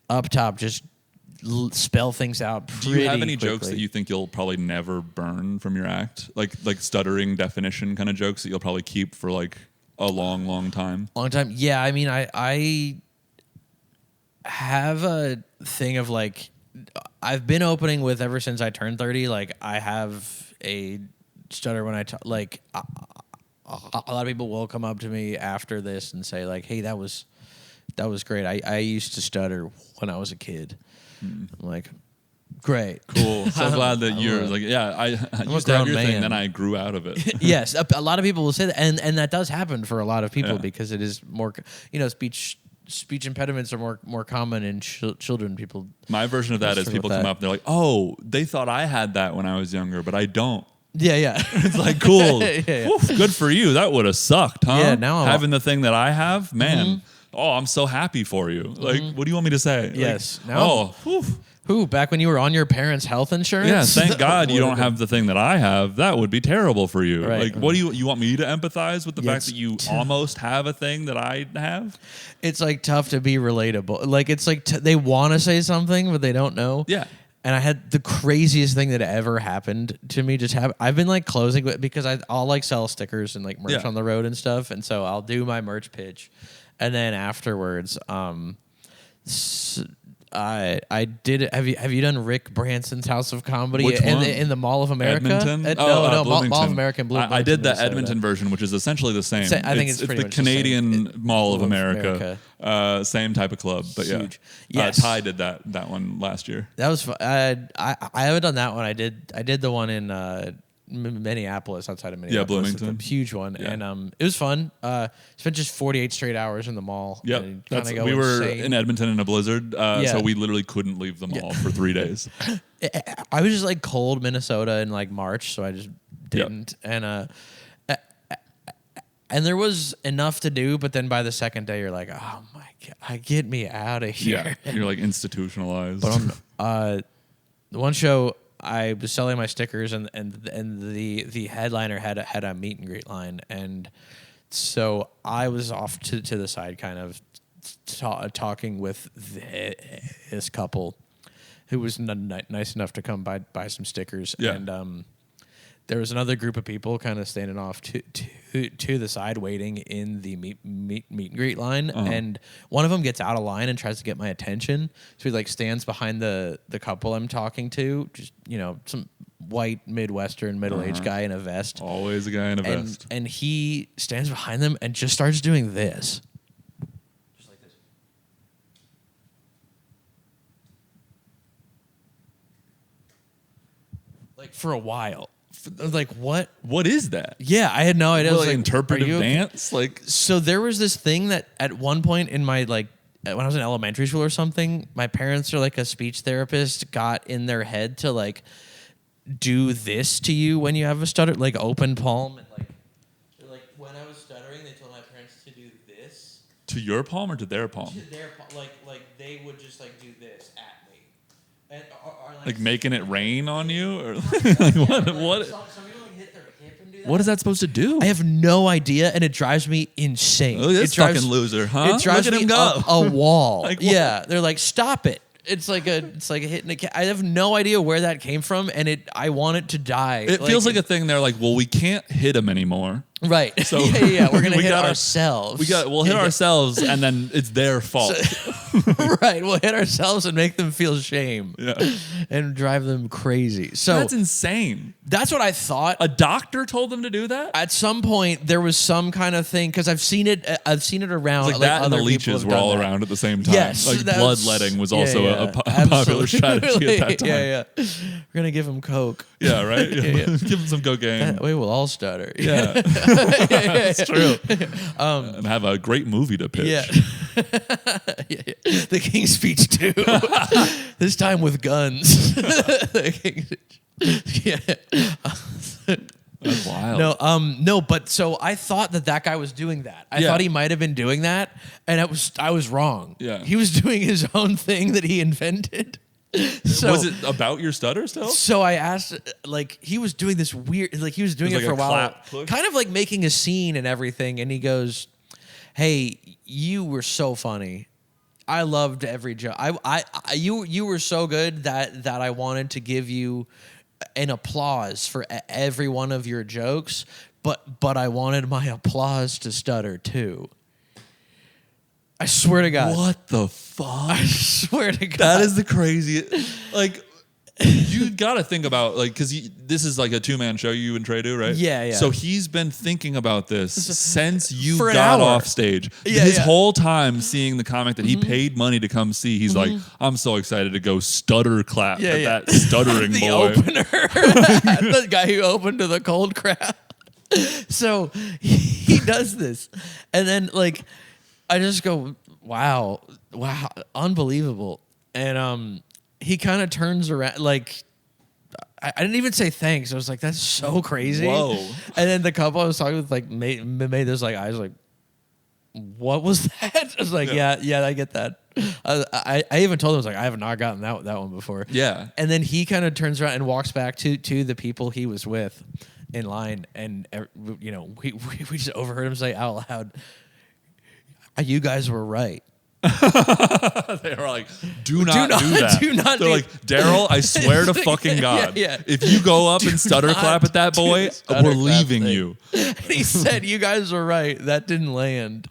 up top just spell things out pretty Do you have any quickly. jokes that you think you'll probably never burn from your act? Like stuttering definition kind of jokes that you'll probably keep for like a long time? Long time? Yeah, I mean, I have a thing of like, I've been opening with ever since I turned 30. Like, I have a stutter when I talk. Like, a lot of people will come up to me after this and say like, "Hey, that was great. I used to stutter when I was a kid." I'm like, great, Cool. So glad that you're like, yeah, I used to have your thing, then I grew out of it. Yes, a lot of people will say that, and that does happen for a lot of people because it is more, speech impediments are more common in children. People. My version of that is people come up, they're like, "Oh, they thought I had that when I was younger, but I don't." Yeah. It's like, cool. Yeah. Oof, good for you. That would have sucked, huh? Yeah, now I'm having the thing that I have, man. Oh, I'm so happy for you. Like, what do you want me to say? Yes. Like, oh, whew. Who, back when you were on your parents' health insurance? Yeah, thank God you don't have the thing that I have. That would be terrible for you. Right. Like, what do you want me to empathize with the fact that you almost have a thing that I have? It's like tough to be relatable. Like, it's like they want to say something, but they don't know. Yeah. And I had the craziest thing that ever happened to me. I've been like closing because I'll like sell stickers and like merch on the road and stuff. And so I'll do my merch pitch. And then afterwards, I did. Have you done Rick Branson's House of Comedy in the Mall of America? Edmonton? No, Bloomington. Mall of America. In Bloomington, I did the Minnesota. Edmonton version, which is essentially the same. I think it's pretty the much the Canadian same. Mall of America. Same type of club, but Huge. yeah. Yes. Ty did that one last year. That was fun. I haven't done that one. I did the one in Minneapolis, outside of Minneapolis. Bloomington. The huge one. Yeah. And it was fun. Spent just 48 straight hours in the mall. Yep. We were in Edmonton in a blizzard, so we literally couldn't leave the mall for 3 days. I was just like cold Minnesota in like March, so I just didn't. Yep. And there was enough to do, but then by the second day, you're like, oh my God, get me out of here. Yeah, you're like institutionalized. But on the one show, I was selling my stickers, and the headliner had a meet and greet line, and so I was off to the side, kind of talking with this couple, who was nice enough to come buy some stickers, and there was another group of people kind of standing off to the side, waiting in the meet and greet line, and one of them gets out of line and tries to get my attention. So he like stands behind the couple I'm talking to, just some white Midwestern middle-aged guy in a vest. Always a guy in a vest. And he stands behind them and just starts doing this. Just like this. Like for a while. Like, what? What is that? Yeah, I had no idea. Well, I was like, interpretive are you okay? dance? Like, so there was this thing that at one point in my when I was in elementary school or something, my parents or like a speech therapist got in their head to like do this to you when you have a stutter, like open palm, and like when I was stuttering, they told my parents to do this to your palm or to their palm? to their like they would just like do this at me, and or Like making it rain on you, or like what? Some people like hit their hip and do that. What is that supposed to do? I have no idea, and it drives me insane. Look at this it drives, fucking loser, huh? It drives Look at me him go. up a wall. Like, what? Yeah, they're like, stop it. It's like hitting a cat. I have no idea where that came from, and I want it to die. It feels like a thing. They're like, well, we can't hit him anymore. Right. So yeah. We're gonna hit gotta- ourselves. We'll hit ourselves, and then it's their fault. Right. We'll hit ourselves and make them feel shame. Yeah. And drive them crazy. So That's insane. that's what I thought. A doctor told them to do that? At some point, there was some kind of thing, because I've seen it around. It's like that, and other the people leeches have were done all that. around at the same time. Yes, Like that's- bloodletting was also yeah, a popular strategy absolutely. at that time. Yeah. We're gonna give them coke. Yeah, right? Yeah. Give them some cocaine. That way we'll all stutter. Yeah. That's true. And have a great movie to pitch. Yeah. The King's Speech 2. This time with guns. The King's Speech. Yeah. That's wild. No, but so I thought that guy was doing that. I thought he might have been doing that, and I was wrong. Yeah. He was doing his own thing that he invented. So, was it about your stutter still? So I asked, like, he was doing this weird, like, he was doing it for a while, kind of like making a scene and everything. And he goes, "Hey, you were so funny. I loved every joke. You were so good that I wanted to give you an applause for every one of your jokes, but I wanted my applause to stutter too." I swear to God. What the fuck? I swear to God. That is the craziest. Like, you got to think about, like, because this is like a 2-man show you and Trey do, right? Yeah. So he's been thinking about this since you For an got hour. off stage. Yeah, His yeah. whole time seeing the comic that he paid money to come see, he's like, I'm so excited to go stutter clap at that stuttering the boy. Opener. The guy who opened to the cold crowd. So he does this. And then, like, I just go, wow, unbelievable. And he kind of turns around, like, I didn't even say thanks. I was like, that's so crazy. Whoa. And then the couple I was talking with, like, made this, like, eyes, like, what was that? I was like, yeah, I get that. I even told him, I was like, I have not gotten that one before. Yeah. And then he kind of turns around and walks back to the people he was with in line. And, you know, we just overheard him say out loud, "You guys were right." They were like, do not do that. Do not They're do like, Daryl, I swear to fucking God, Yeah. if you go up and stutter clap at that boy, we're leaving you. And he said, "You guys were right. That didn't land."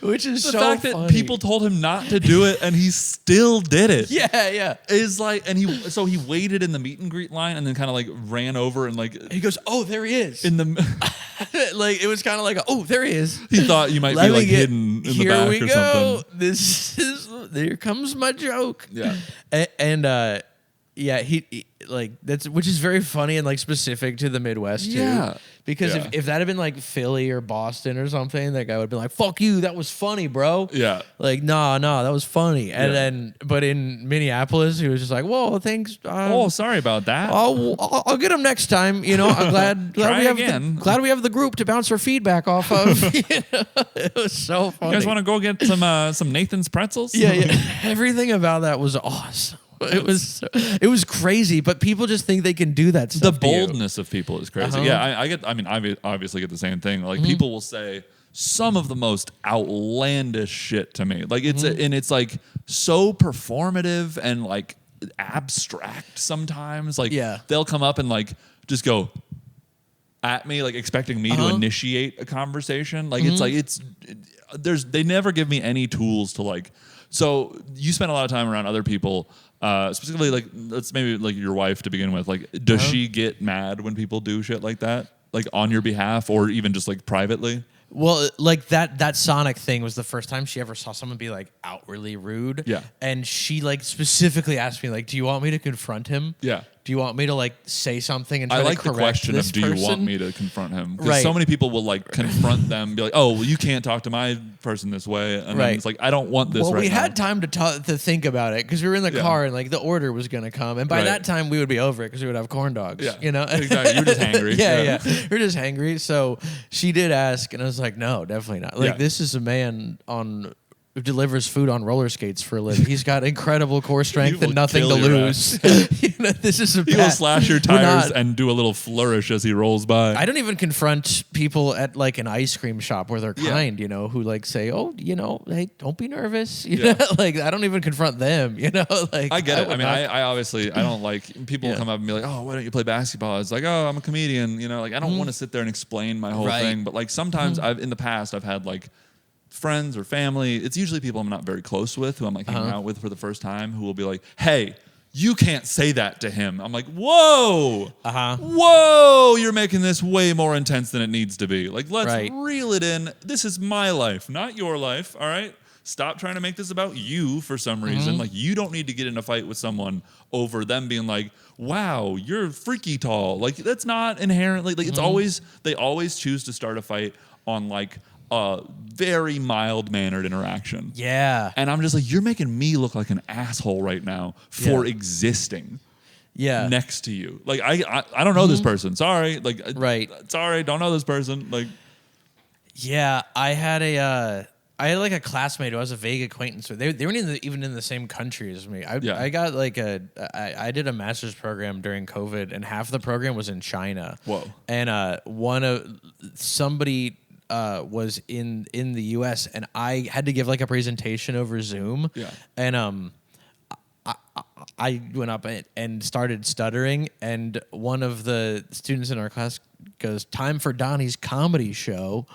Which is The so fact funny. that people told him not to do it and he still did it. Yeah. Is like, and he waited in the meet and greet line and then kind of like ran over and like He goes, "Oh, there he is." in the Like, it was kind of like, "Oh, there he is." he thought you might be like hidden in the Here back we or go. something. Here comes my joke. Yeah. And yeah, he like, that's, which is very funny and like specific to the Midwest too. Yeah. Because Yeah. if that had been like Philly or Boston or something, that guy would be like, "Fuck you, that was funny, bro." Yeah. Like, nah, that was funny. And Yeah. then, but in Minneapolis, he was just like, "Whoa, thanks. Oh, sorry about that. I'll get him next time." You know, I'm glad Try we have again. glad we have the group to bounce our feedback off of. You know? It was so funny. You guys want to go get some Nathan's pretzels? Yeah. Everything about that was awesome. It was crazy, but people just think they can do that The stuff. to you. boldness of people is crazy. Uh-huh. Yeah, I obviously get the same thing. Like, people will say some of the most outlandish shit to me. Like, and it's like so performative and like abstract sometimes. Like, Yeah. they'll come up and like just go at me, like expecting me to initiate a conversation. Like, it's like, they never give me any tools to like. So you spend a lot of time around other people, specifically like, let's maybe like your wife to begin with. Like, does she get mad when people do shit like that, like on your behalf or even just like privately? Well, like that Sonic thing was the first time she ever saw someone be like outwardly rude. Yeah. And she like specifically asked me, like, "Do you want me to confront him? Yeah. Do you want me to like say something and try I like to the correct question this of, do you want person?" me to confront him? Because Right. so many people will like confront them, be like, "Oh, well, you can't talk to my person this way," and then Right. it's like, I don't want this. Well, right we now. had time to think about it because we were in the Yeah. car and like the order was gonna come, and by Right. that time we would be over it because we would have corn dogs. Yeah. You know, Exactly. You're just hangry. yeah. We're just hangry. So she did ask, and I was like, "No, definitely not. Like, Yeah. this is a man who delivers food on roller skates for a living. He's got incredible core strength will and nothing to kill your lose. You know, this is a He will bad- slash your we're tires not- and do a little flourish as he rolls by. I don't even confront people at like an ice cream shop where they're Yeah. kind, you know, who like say, "Oh, you know, hey, don't be nervous." You Yeah. know, like, I don't even confront them, you know, like, I get it. I would mean, not- I obviously, I don't like, people Yeah. will come up and be like, "Oh, why don't you play basketball?" It's like, "Oh, I'm a comedian." You know, like, I don't want to sit there and explain my whole Right. thing. But like, sometimes in the past, I've had like friends or family. It's usually people I'm not very close with, who I'm like hanging out with for the first time, who will be like, "Hey, you can't say that to him." I'm like, "Whoa, whoa, you're making this way more intense than it needs to be. Like, let's Right. reel it in. This is my life, not your life. All right." Stop trying to make this about you for some reason. Like, you don't need to get in a fight with someone over them being like, "Wow, you're freaky tall." Like, that's not inherently, like, it's always, they always choose to start a fight on like a very mild mannered interaction. Yeah. And I'm just like, you're making me look like an asshole right now for Yeah. existing. Yeah. next to you. Like I don't know this person. Sorry. Like Right. Sorry, don't know this person. Like Yeah, I had like a classmate who I was a vague acquaintance with. They weren't even in the same country as me. I got like I did a master's program during COVID, and half the program was in China. Whoa. And somebody was in the U.S. and I had to give like a presentation over Zoom. Yeah. And I went up and started stuttering, and one of the students in our class goes, "Time for Donnie's comedy show."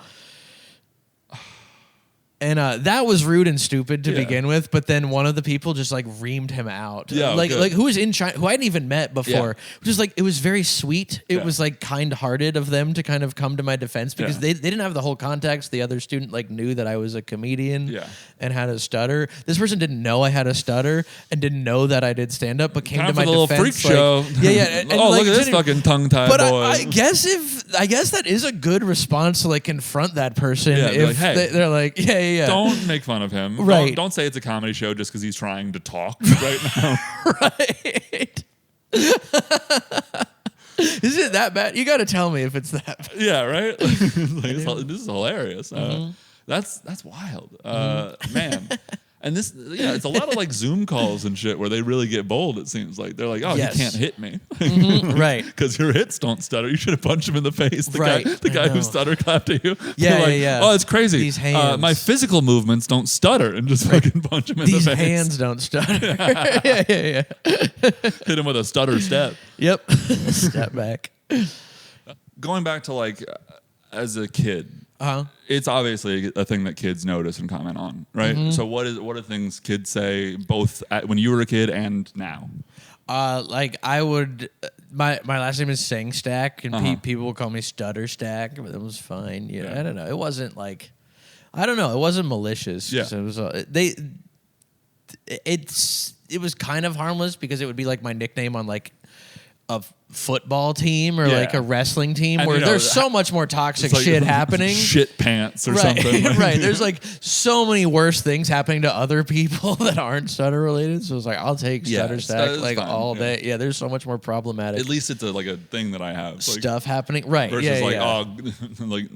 And that was rude and stupid to begin with, but then one of the people just like reamed him out. Yeah, like good. who was in China, who I hadn't even met before. Which is like, it was very sweet. It was like kind-hearted of them to kind of come to my defense because they didn't have the whole context. The other student like knew that I was a comedian and had a stutter. This person didn't know I had a stutter and didn't know that I did stand-up, but came Time to for my the little defense. freak show. And oh, like, look at this fucking tongue-tied but boy. I guess that is a good response to like confront that person. Yeah, if like, hey, they're like, yeah. Don't make fun of him. Right. Don't say it's a comedy show just because he's trying to talk right now. Right. Is it that bad? You got to tell me if it's that bad. Yeah, right? This is hilarious. That's wild. Man. And this, it's a lot of like Zoom calls and shit where they really get bold, it seems like. They're like, oh, Yes. you can't hit me. Right. Because your hits don't stutter. You should have punched him in the face. The guy who stutter clapped at you. Yeah, like, yeah. Oh, it's crazy. These hands. My physical movements don't stutter, and just fucking punch him in These the face. hands don't stutter. yeah. Hit him with a stutter step. Yep. Step back. Going back to like as a kid, it's obviously a thing that kids notice and comment on, right? So what are things kids say both when you were a kid and now? Like I would, my last name is Sengstack, and people will call me Stutter Stack, but it was fine. I don't know. It wasn't like, I don't know. It wasn't malicious. Yeah. It was it was kind of harmless because it would be like my nickname on like a football team or like a wrestling team where there's so much more toxic like shit happening. Shit pants or something. Right. There's like so many worse things happening to other people that aren't stutter related. So it's like, I'll take Stutter Stack like fine, all day. Yeah, there's so much more problematic. At least it's like a thing that I have. Stuff happening. Right. Versus like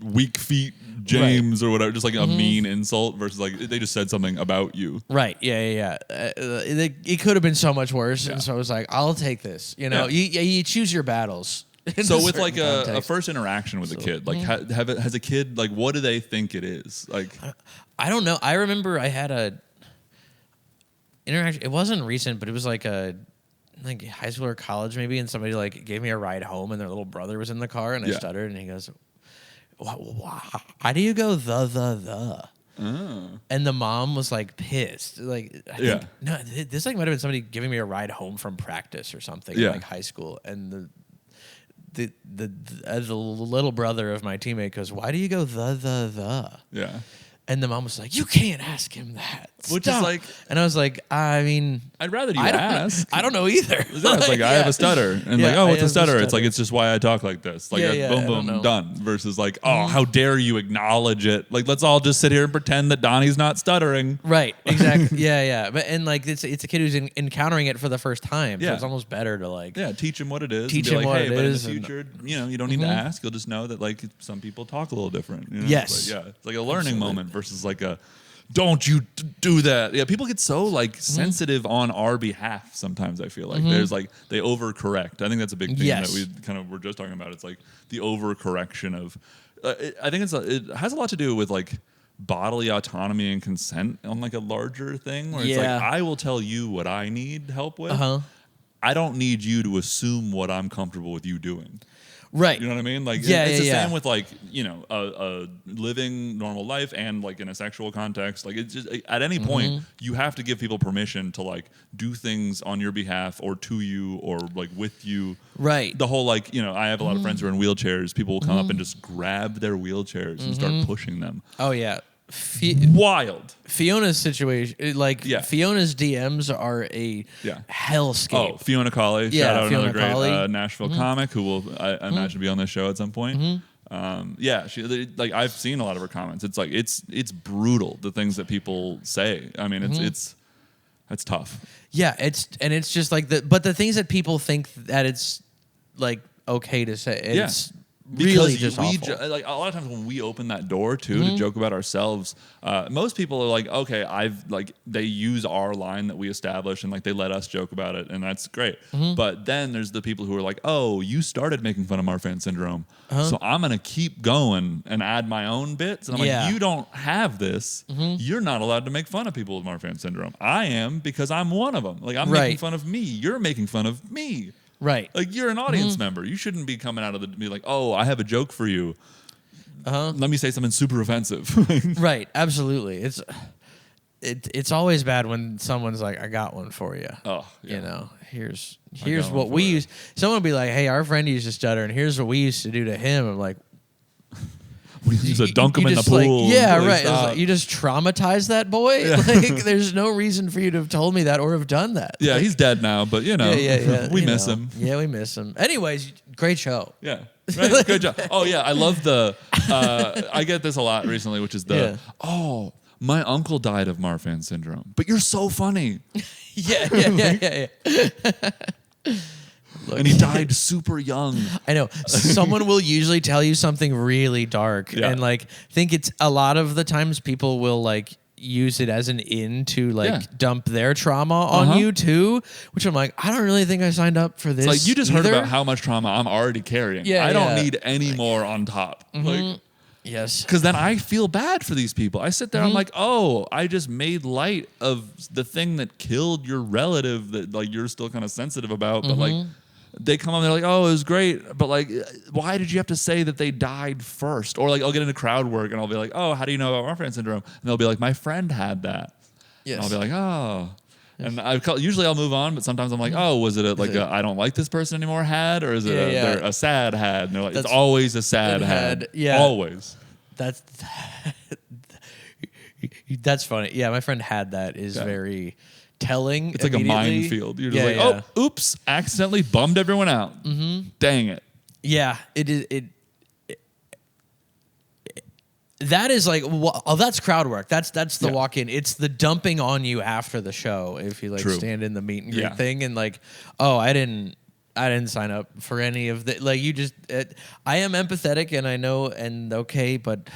weak feet James or whatever, just like a mean insult versus like they just said something about you. Right. Yeah. It could have been so much worse. And so I was like, I'll take this. You choose your battles. So with like a first interaction with a kid, like has a kid, like what do they think it is? Like I don't know. I remember I had a interaction. It wasn't recent, but it was like like high school or college maybe, and somebody like gave me a ride home and their little brother was in the car and I stuttered and he goes, how do you go the? And the mom was like pissed. Like, I think, no, this like might have been somebody giving me a ride home from practice or something in like high school. And the little brother of my teammate goes, why do you go the? Yeah. And the mom was like, you can't ask him that. Which is like... And I was like, I mean... I'd rather you ask. I don't know either. It's like, I have a stutter. And what's a stutter? It's like, it's just why I talk like this. Like, boom, boom, done. Versus like, how dare you acknowledge it? Like, let's all just sit here and pretend that Donnie's not stuttering. Right, exactly. Yeah. But and like, it's a kid who's encountering it for the first time. So it's almost better to like... Yeah, teach him what it is. Teach him what it is. But in the future, you don't need to ask. You'll just know that like some people talk a little different. Yes. It's like a learning moment versus like a... Don't you do that? Yeah, people get so like sensitive on our behalf. Sometimes I feel like there's like they overcorrect. I think that's a big thing that we kind of were just talking about. It's like the overcorrection of. I think it has a lot to do with like bodily autonomy and consent on like a larger thing where it's like I will tell you what I need help with. I don't need you to assume what I'm comfortable with you doing. Right. You know what I mean? Like, it's the same with like, a living normal life and like in a sexual context. Like, it's just at any point you have to give people permission to like do things on your behalf or to you or like with you. Right. The whole like, I have a lot of friends who are in wheelchairs. People will come up and just grab their wheelchairs and start pushing them. Oh, yeah. Wild. Fiona's situation, Fiona's DMs are a hellscape. Oh, Fiona Colley. Shout out Fiona another Colley. great Nashville comic who will, I imagine, be on this show at some point. She like I've seen a lot of her comments. It's like it's brutal the things that people say. I mean, it's That's tough. Yeah, it's just like but the things that people think that it's like okay to say, it's really just awful. Like a lot of times when we open that door too to joke about ourselves, most people are like, okay, they use our line that we establish and like they let us joke about it, and that's great. But then there's the people who are like, oh, you started making fun of Marfan syndrome, so I'm gonna keep going and add my own bits. And I'm like, you don't have this. You're not allowed to make fun of people with Marfan syndrome. I am, because I'm one of them. Like I'm making fun of me. You're making fun of me. Right. Like, you're an audience member. You shouldn't be coming out of be like, oh, I have a joke for you. Let me say something super offensive. Right. Absolutely. It's always bad when someone's like, I got one for you. Oh, yeah. You know, here's what we use. Someone will be like, hey, our friend used to stutter, and here's what we used to do to him. I'm like, we used to dunk him in the pool. Like, yeah, right. Like, you just traumatized that boy. Yeah. Like, there's no reason for you to have told me that or have done that. Yeah, like, he's dead now, but we miss him. Yeah, we miss him. Anyways, great show. Yeah, right? Good job. Oh yeah, I love the. I get this a lot recently, which is oh, my uncle died of Marfan syndrome, but you're so funny. yeah. Look. And he died super young. I know. Someone will usually tell you something really dark, and like think it's a lot of the times people will like use it as an in to like dump their trauma on you too, which I'm like, I don't really think I signed up for this. It's like, you just heard about how much trauma I'm already carrying. Yeah, I don't need any more on top. Like, yes. Because then I feel bad for these people. I sit there, I'm like, oh, I just made light of the thing that killed your relative that like you're still kind of sensitive about, but like they come on, they're like, oh, it was great, but like, why did you have to say that they died first? Or like, I'll get into crowd work and I'll be like, oh, how do you know about Marfan syndrome? And they'll be like, my friend had that. Yes. And I'll be like, oh. And usually I'll move on, but sometimes I'm like, oh, was it I don't like this person anymore had, or is it a sad had? And they're like, it's always a sad had. Yeah. Always. That's funny. Yeah, my friend had that is very telling. It's like a minefield. You're just oh, oops, accidentally bummed everyone out. Dang it. Yeah, it is. That is like, oh, that's crowd work. That's the walk in. It's the dumping on you after the show. If you like stand in the meet and greet thing and like, oh, I didn't sign up for any of the, like, you just, I am empathetic and I know, and okay, but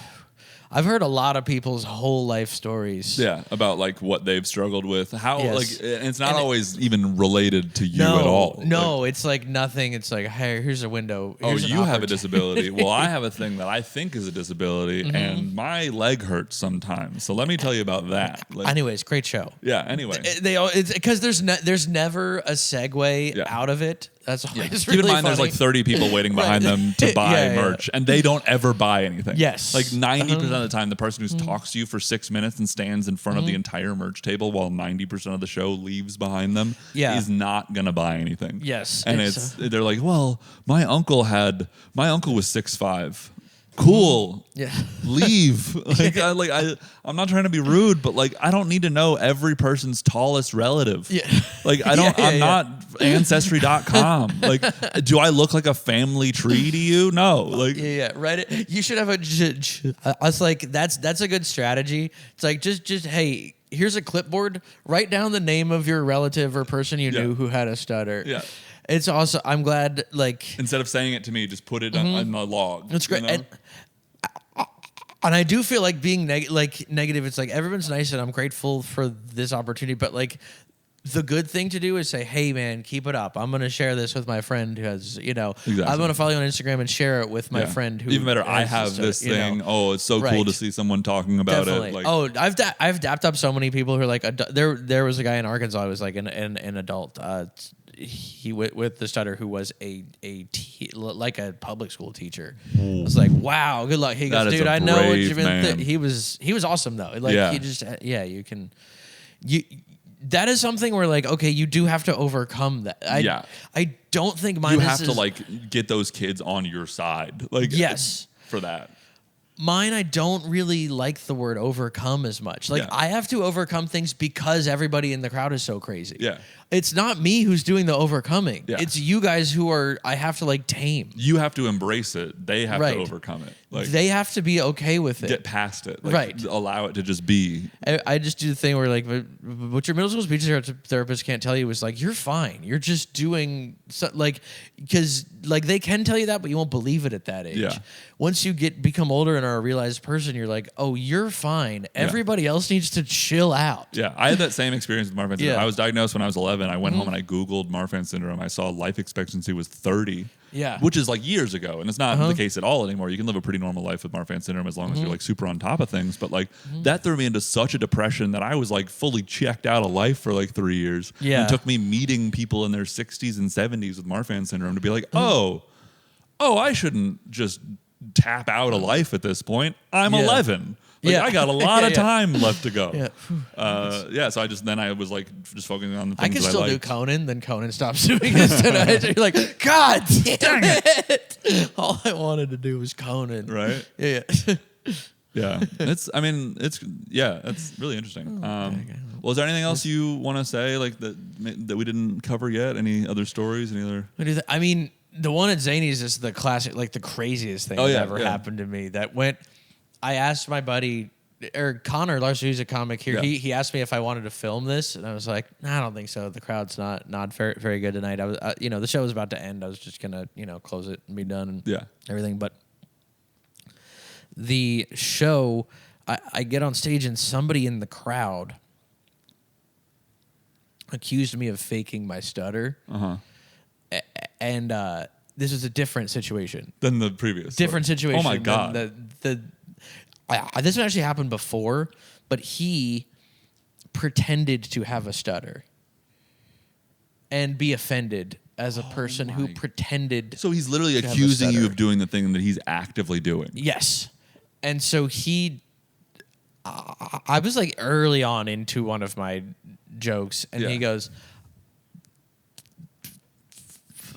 I've heard a lot of people's whole life stories. Yeah, about like what they've struggled with. How like, and it's not always even related to you at all. No, like, it's like nothing. It's like, hey, here's a window. Here's you have a disability. Well, I have a thing that I think is a disability, and my leg hurts sometimes. So let me tell you about that. Like, anyways, great show. Yeah. Anyway, it's because there's never a segue out of it. That's always really Keep in mind, funny. There's like 30 people waiting behind them to buy merch, and they don't ever buy anything. Yes. Like 90% of the time, the person who talks to you for 6 minutes and stands in front of the entire merch table while 90% of the show leaves behind them is not going to buy anything. Yes. And they're like, well, my uncle was 6'5". Cool. Yeah. Leave. I'm not trying to be rude, but like I don't need to know every person's tallest relative. Yeah. Like I'm not ancestry.com. Like, do I look like a family tree to you? No. Like right. You should have I was like, that's a good strategy. It's like just hey, here's a clipboard. Write down the name of your relative or person you knew who had a stutter. Yeah. It's also, I'm glad, like, instead of saying it to me, just put it on the log. That's great. You know? And I do feel like being negative. It's like everyone's nice and I'm grateful for this opportunity, but like the good thing to do is say, hey man, keep it up. I'm going to share this with my friend who has, I'm going to follow you on Instagram and share it with my friend who even better. I have this thing. Oh, it's so cool to see someone talking about it. Like, oh, I've dapped up so many people who are like, there was a guy in Arkansas who was like an adult, he with the stutter who was like a public school teacher. I was like, wow, good luck. He goes, dude, I know what you've been he was awesome though. Like he just that is something where like, okay, you do have to overcome that. I don't think mine to like get those kids on your side. Like for that. Mine, I don't really like the word overcome as much. Like I have to overcome things because everybody in the crowd is so crazy. Yeah. it's not me who's doing the overcoming. Yeah. It's you guys who are. I have to like tame. You have to embrace it. They have Right. to overcome it. Like They have to be okay with it. get past it. Like, Right. Allow it to just be. I just do the thing where like what your middle school speech therapist can't tell you is like you're fine. You're just doing like because like they can tell you that, but you won't believe it at that age. Yeah. Once you become older and are a realized person, you're like, oh, you're fine. Everybody else needs to chill out. Yeah, I had that same experience with Marfan syndrome. Yeah. I was diagnosed when I was 11. I went home and I Googled Marfan syndrome. I saw life expectancy was 30. Yeah. Which is like years ago. And it's not the case at all anymore. You can live a pretty normal life with Marfan syndrome as long as you're like super on top of things. But like that threw me into such a depression that I was like fully checked out of life for like 3 years. Yeah. And it took me meeting people in their 60s and 70s with Marfan syndrome to be like, oh, I shouldn't just tap out of life at this point. I'm 11. Like, I got a lot of time left to go. Yeah. So I was like just focusing on the I things can that still I do liked. Conan, then Conan stops doing this tonight. You're like, God damn it. All I wanted to do was Conan. Right? Yeah. Yeah. That's really interesting. Well, is there anything else you want to say like that we didn't cover yet? Any other stories? Any other? I mean, the one at Zany's is the classic, like the craziest thing that ever happened to me. I asked my buddy, or Connor Larson, who's a comic here, he asked me if I wanted to film this, and I was like, nah, I don't think so. The crowd's not very, very good tonight. I was, the show was about to end. I was just gonna, close it and be done and everything. But the show, I get on stage and somebody in the crowd accused me of faking my stutter. And this is a different situation Than the previous. different situation. Oh my God. This one actually happened before, but he pretended to have a stutter and be offended as a person who pretended. So he's literally to have a accusing you stutter. of doing the thing that he's actively doing. Yes, and so I was like early on into one of my jokes, and he goes,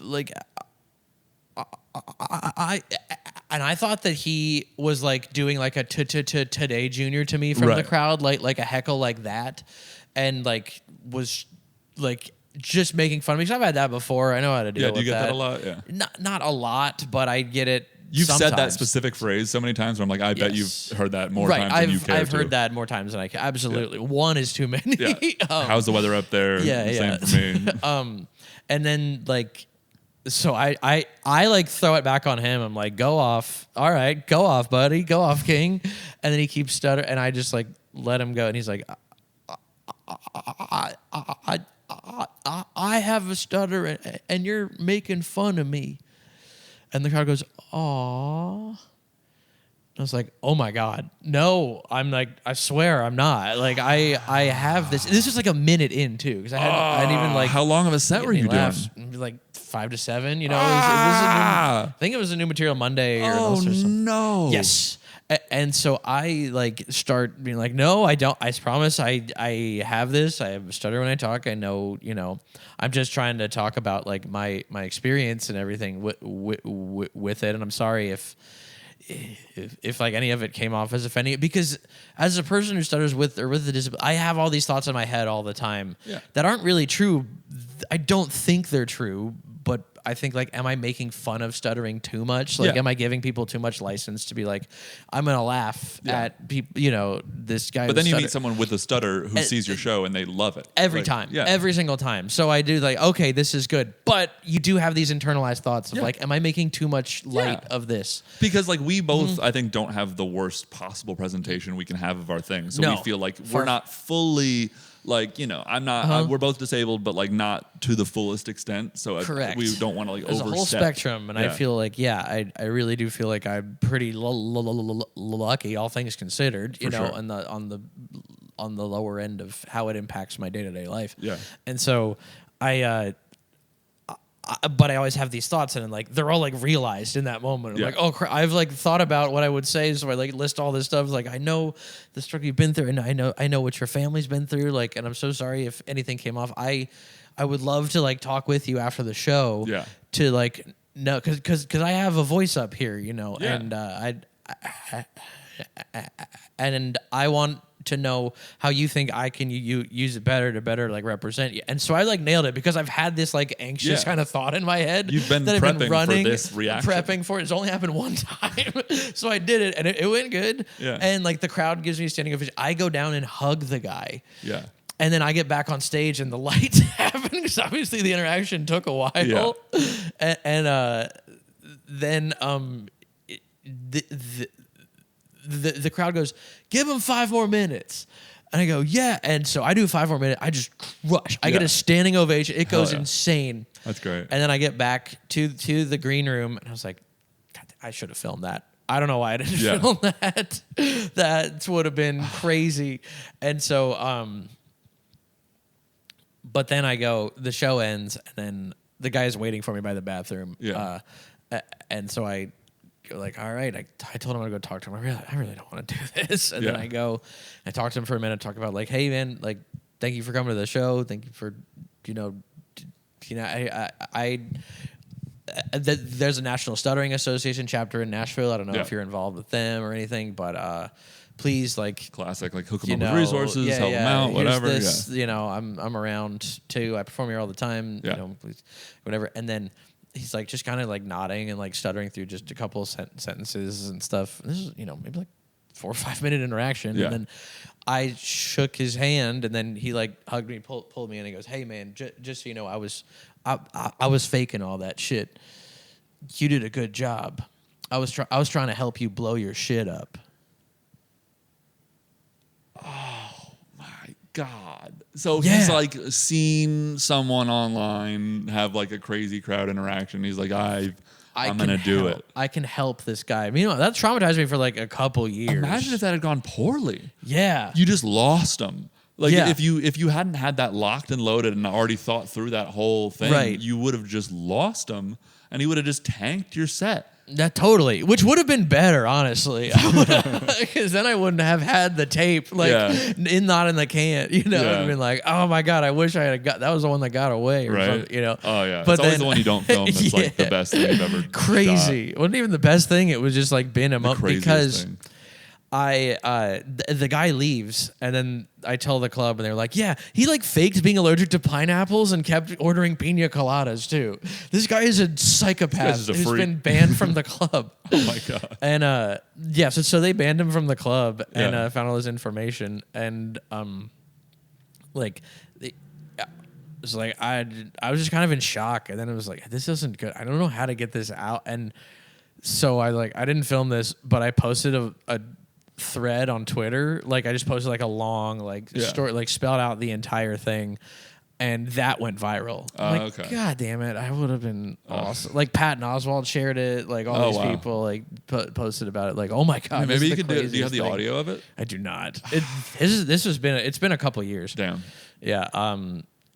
like, I thought that he was like doing like a today junior to me from the crowd, like a heckle like that, and like was like just making fun of me. Because I've had that before. I know how to deal with that. Do you get that a lot? Yeah. Not a lot, but I get it. You've sometimes. said that specific phrase so many times where I'm like, I bet you've heard that more times than you care I've to. heard that more times than I can. Absolutely. One is too many. Yeah. How's the weather up there? Same for me. And then like, so I like throw it back on him. I'm like, go off. All right, go off, buddy. Go off, king. And then he keeps stuttering, and I just like let him go. And he's like, I have a stutter, and you're making fun of me. And the crowd goes, "Aw." I was like, "Oh my God, no!" I'm like, I swear, I'm not. Like, I have this. This is like a minute in too, because I hadn't even like. How long of a set were you doing? Like 5 to 7. You know, I think it was a new Material Monday or something. No! Yes. And so I like start being like, no, I don't. I promise I have this. I have a stutter when I talk. I know, I'm just trying to talk about like my experience and everything with it. And I'm sorry if like any of it came off as offending, because as a person who stutters with the disability, I have all these thoughts in my head all the time that aren't really true. I don't think they're true, but I think like, am I making fun of stuttering too much? Like, am I giving people too much license to be like, I'm gonna laugh at people, this guy. But then you meet someone with a stutter who sees your show and they love it every time, every single time. So I do like, okay, this is good, but you do have these internalized thoughts of like, am I making too much light of this? Because like we both, I think, don't have the worst possible presentation we can have of our thing. So we feel like we're not fully. Like, I'm not, we're both disabled, but like not to the fullest extent. So correct. We don't want to like There's overstep. a whole spectrum. And I feel like, I really do feel like I'm pretty lucky, all things considered, you know, on the lower end of how it impacts my day-to-day life. Yeah. And so but I always have these thoughts, and like they're all like realized in that moment. I'm like, oh, I've like thought about what I would say, so I like list all this stuff. Like, I know the struggle you've been through, and I know what your family's been through. Like, and I'm so sorry if anything came off. I would love to like talk with you after the show. Yeah. To like no, because I have a voice up here, and and I want to know how you think I can use it better to better like represent you. And so I like nailed it because I've had this like anxious kind of thought in my head. You've been that prepping I've been running, for this reaction. Prepping for it. It's only happened one time. So I did it and it went good. Yeah. And like the crowd gives me a standing ovation. I go down and hug the guy. Yeah. And then I get back on stage and the lights happen because obviously the interaction took a while. Yeah. And then the crowd goes, give him 5 more minutes. And I go, yeah. And so I do 5 more minutes. I just crush. I get a standing ovation. It goes insane. That's great. And then I get back to the green room and I was like, God, I should have filmed that. I don't know why I didn't film that. That would have been crazy. And so, but then I go, the show ends and then the guy's waiting for me by the bathroom. Yeah. And so I go like, all right, I told him I'd go talk to him. I really don't want to do this. And then I go, I talk to him for a minute, talk about like, hey man, like, thank you for coming to the show. Thank you for, there's a National Stuttering Association chapter in Nashville. I don't know if you're involved with them or anything, but please, like, classic, like hook them up with resources, help them out, whatever. This, I'm around too. I perform here all the time. Please, whatever. And then he's like just kind of like nodding and like stuttering through just a couple of sentences and stuff. This is maybe like 4 or 5 minute interaction, and then I shook his hand, and then he like hugged me, pulled me in, and he goes, "Hey man, just so you know, I was faking all that shit. You did a good job. I was trying to help you blow your shit up." Oh my God. So he's like seen someone online have like a crazy crowd interaction. He's like, I'm going to do it. I can help this guy. Meanwhile, that traumatized me for like a couple years. Imagine if that had gone poorly. Yeah. You just lost him. Like if you hadn't had that locked and loaded and already thought through that whole thing, you would have just lost him and he would have just tanked your set. That totally, which would have been better, honestly, because then I wouldn't have had the tape not in the can. I'd have been like, oh my God, I wish I had got that was the one that got away, or something, Oh yeah, but it's always the one you don't film that's like the best thing you've ever crazy. shot. It wasn't even the best thing. It was just like being him up because thing. The guy leaves and then I tell the club and they're like, yeah, he like faked being allergic to pineapples and kept ordering pina coladas too. This guy is a psychopath who's been banned from the club. Oh my God. And so they banned him from the club and found all his information and it's like I was just kind of in shock, and then it was like, this isn't good. I don't know how to get this out. And so I didn't film this, but I posted a thread on Twitter. Like I just posted like a long story, like spelled out the entire thing, and that went viral. Okay. God damn it, I would have been awesome. Like Patton Oswalt shared it. Like all these people like posted about it. Like, oh my God, maybe you could do you have the audio of it? I do not. It's been a couple years. Damn. Yeah.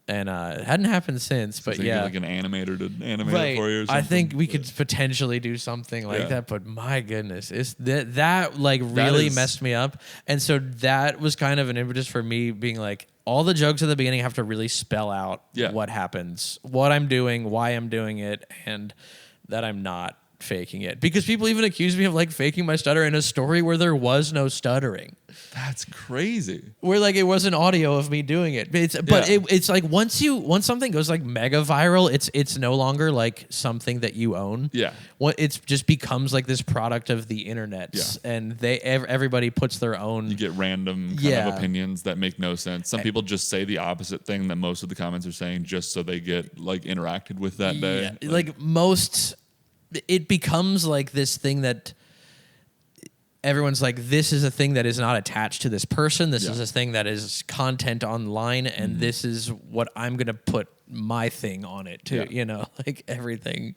And it hadn't happened since, but like an animator to animate it for you or something? I think we could potentially do something like that, but my goodness, it's that really messed me up. And so that was kind of an impetus for me being like, all the jokes at the beginning have to really spell out what happens, what I'm doing, why I'm doing it, and that I'm not faking it. Because people even accuse me of like faking my stutter in a story where there was no stuttering. That's crazy. Where like it was an audio of me doing it. It's like once something goes like mega viral, it's no longer like something that you own. Yeah. It just becomes like this product of the internet. Yeah. And everybody puts their own. You get random kind of opinions that make no sense. Some people just say the opposite thing that most of the comments are saying just so they get like interacted with that day. Like most. It becomes like this thing that everyone's like, this is a thing that is not attached to this person. This is a thing that is content online, and this is what I'm going to put my thing on it too. Like everything.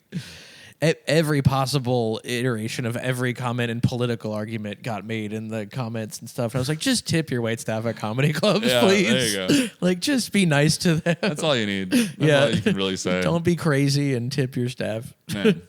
Every possible iteration of every comment and political argument got made in the comments and stuff. And I was like, just tip your waitstaff at comedy clubs, please. There you go. Like, just be nice to them. That's all you need. That's all you can really say. Don't be crazy and tip your staff. Man.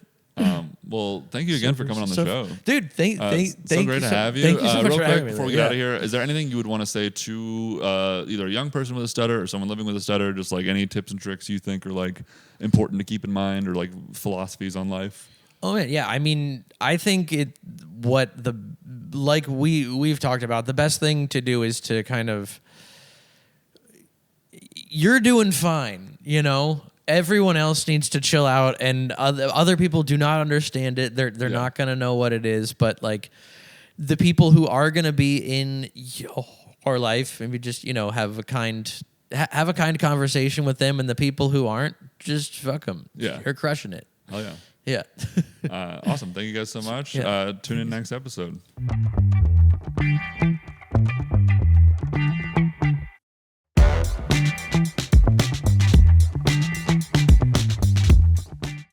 Well, thank you again for coming on the show. Dude, thank so great to have you. Thank you so much real for quick, having me. before we get out of here, is there anything you would want to say to either a young person with a stutter or someone living with a stutter, just like any tips and tricks you think are like important to keep in mind, or like philosophies on life? Oh man, yeah. I mean, I think like we've talked about, the best thing to do is to kind of, you're doing fine, you know. Everyone else needs to chill out, and other people do not understand it. They're not gonna know what it is, but like the people who are gonna be in your life, maybe just have a kind conversation with them, and the people who aren't, just fuck them. Yeah, you're crushing it. Hell yeah. Yeah. Awesome. Thank you guys so much. Yeah. Tune in next episode.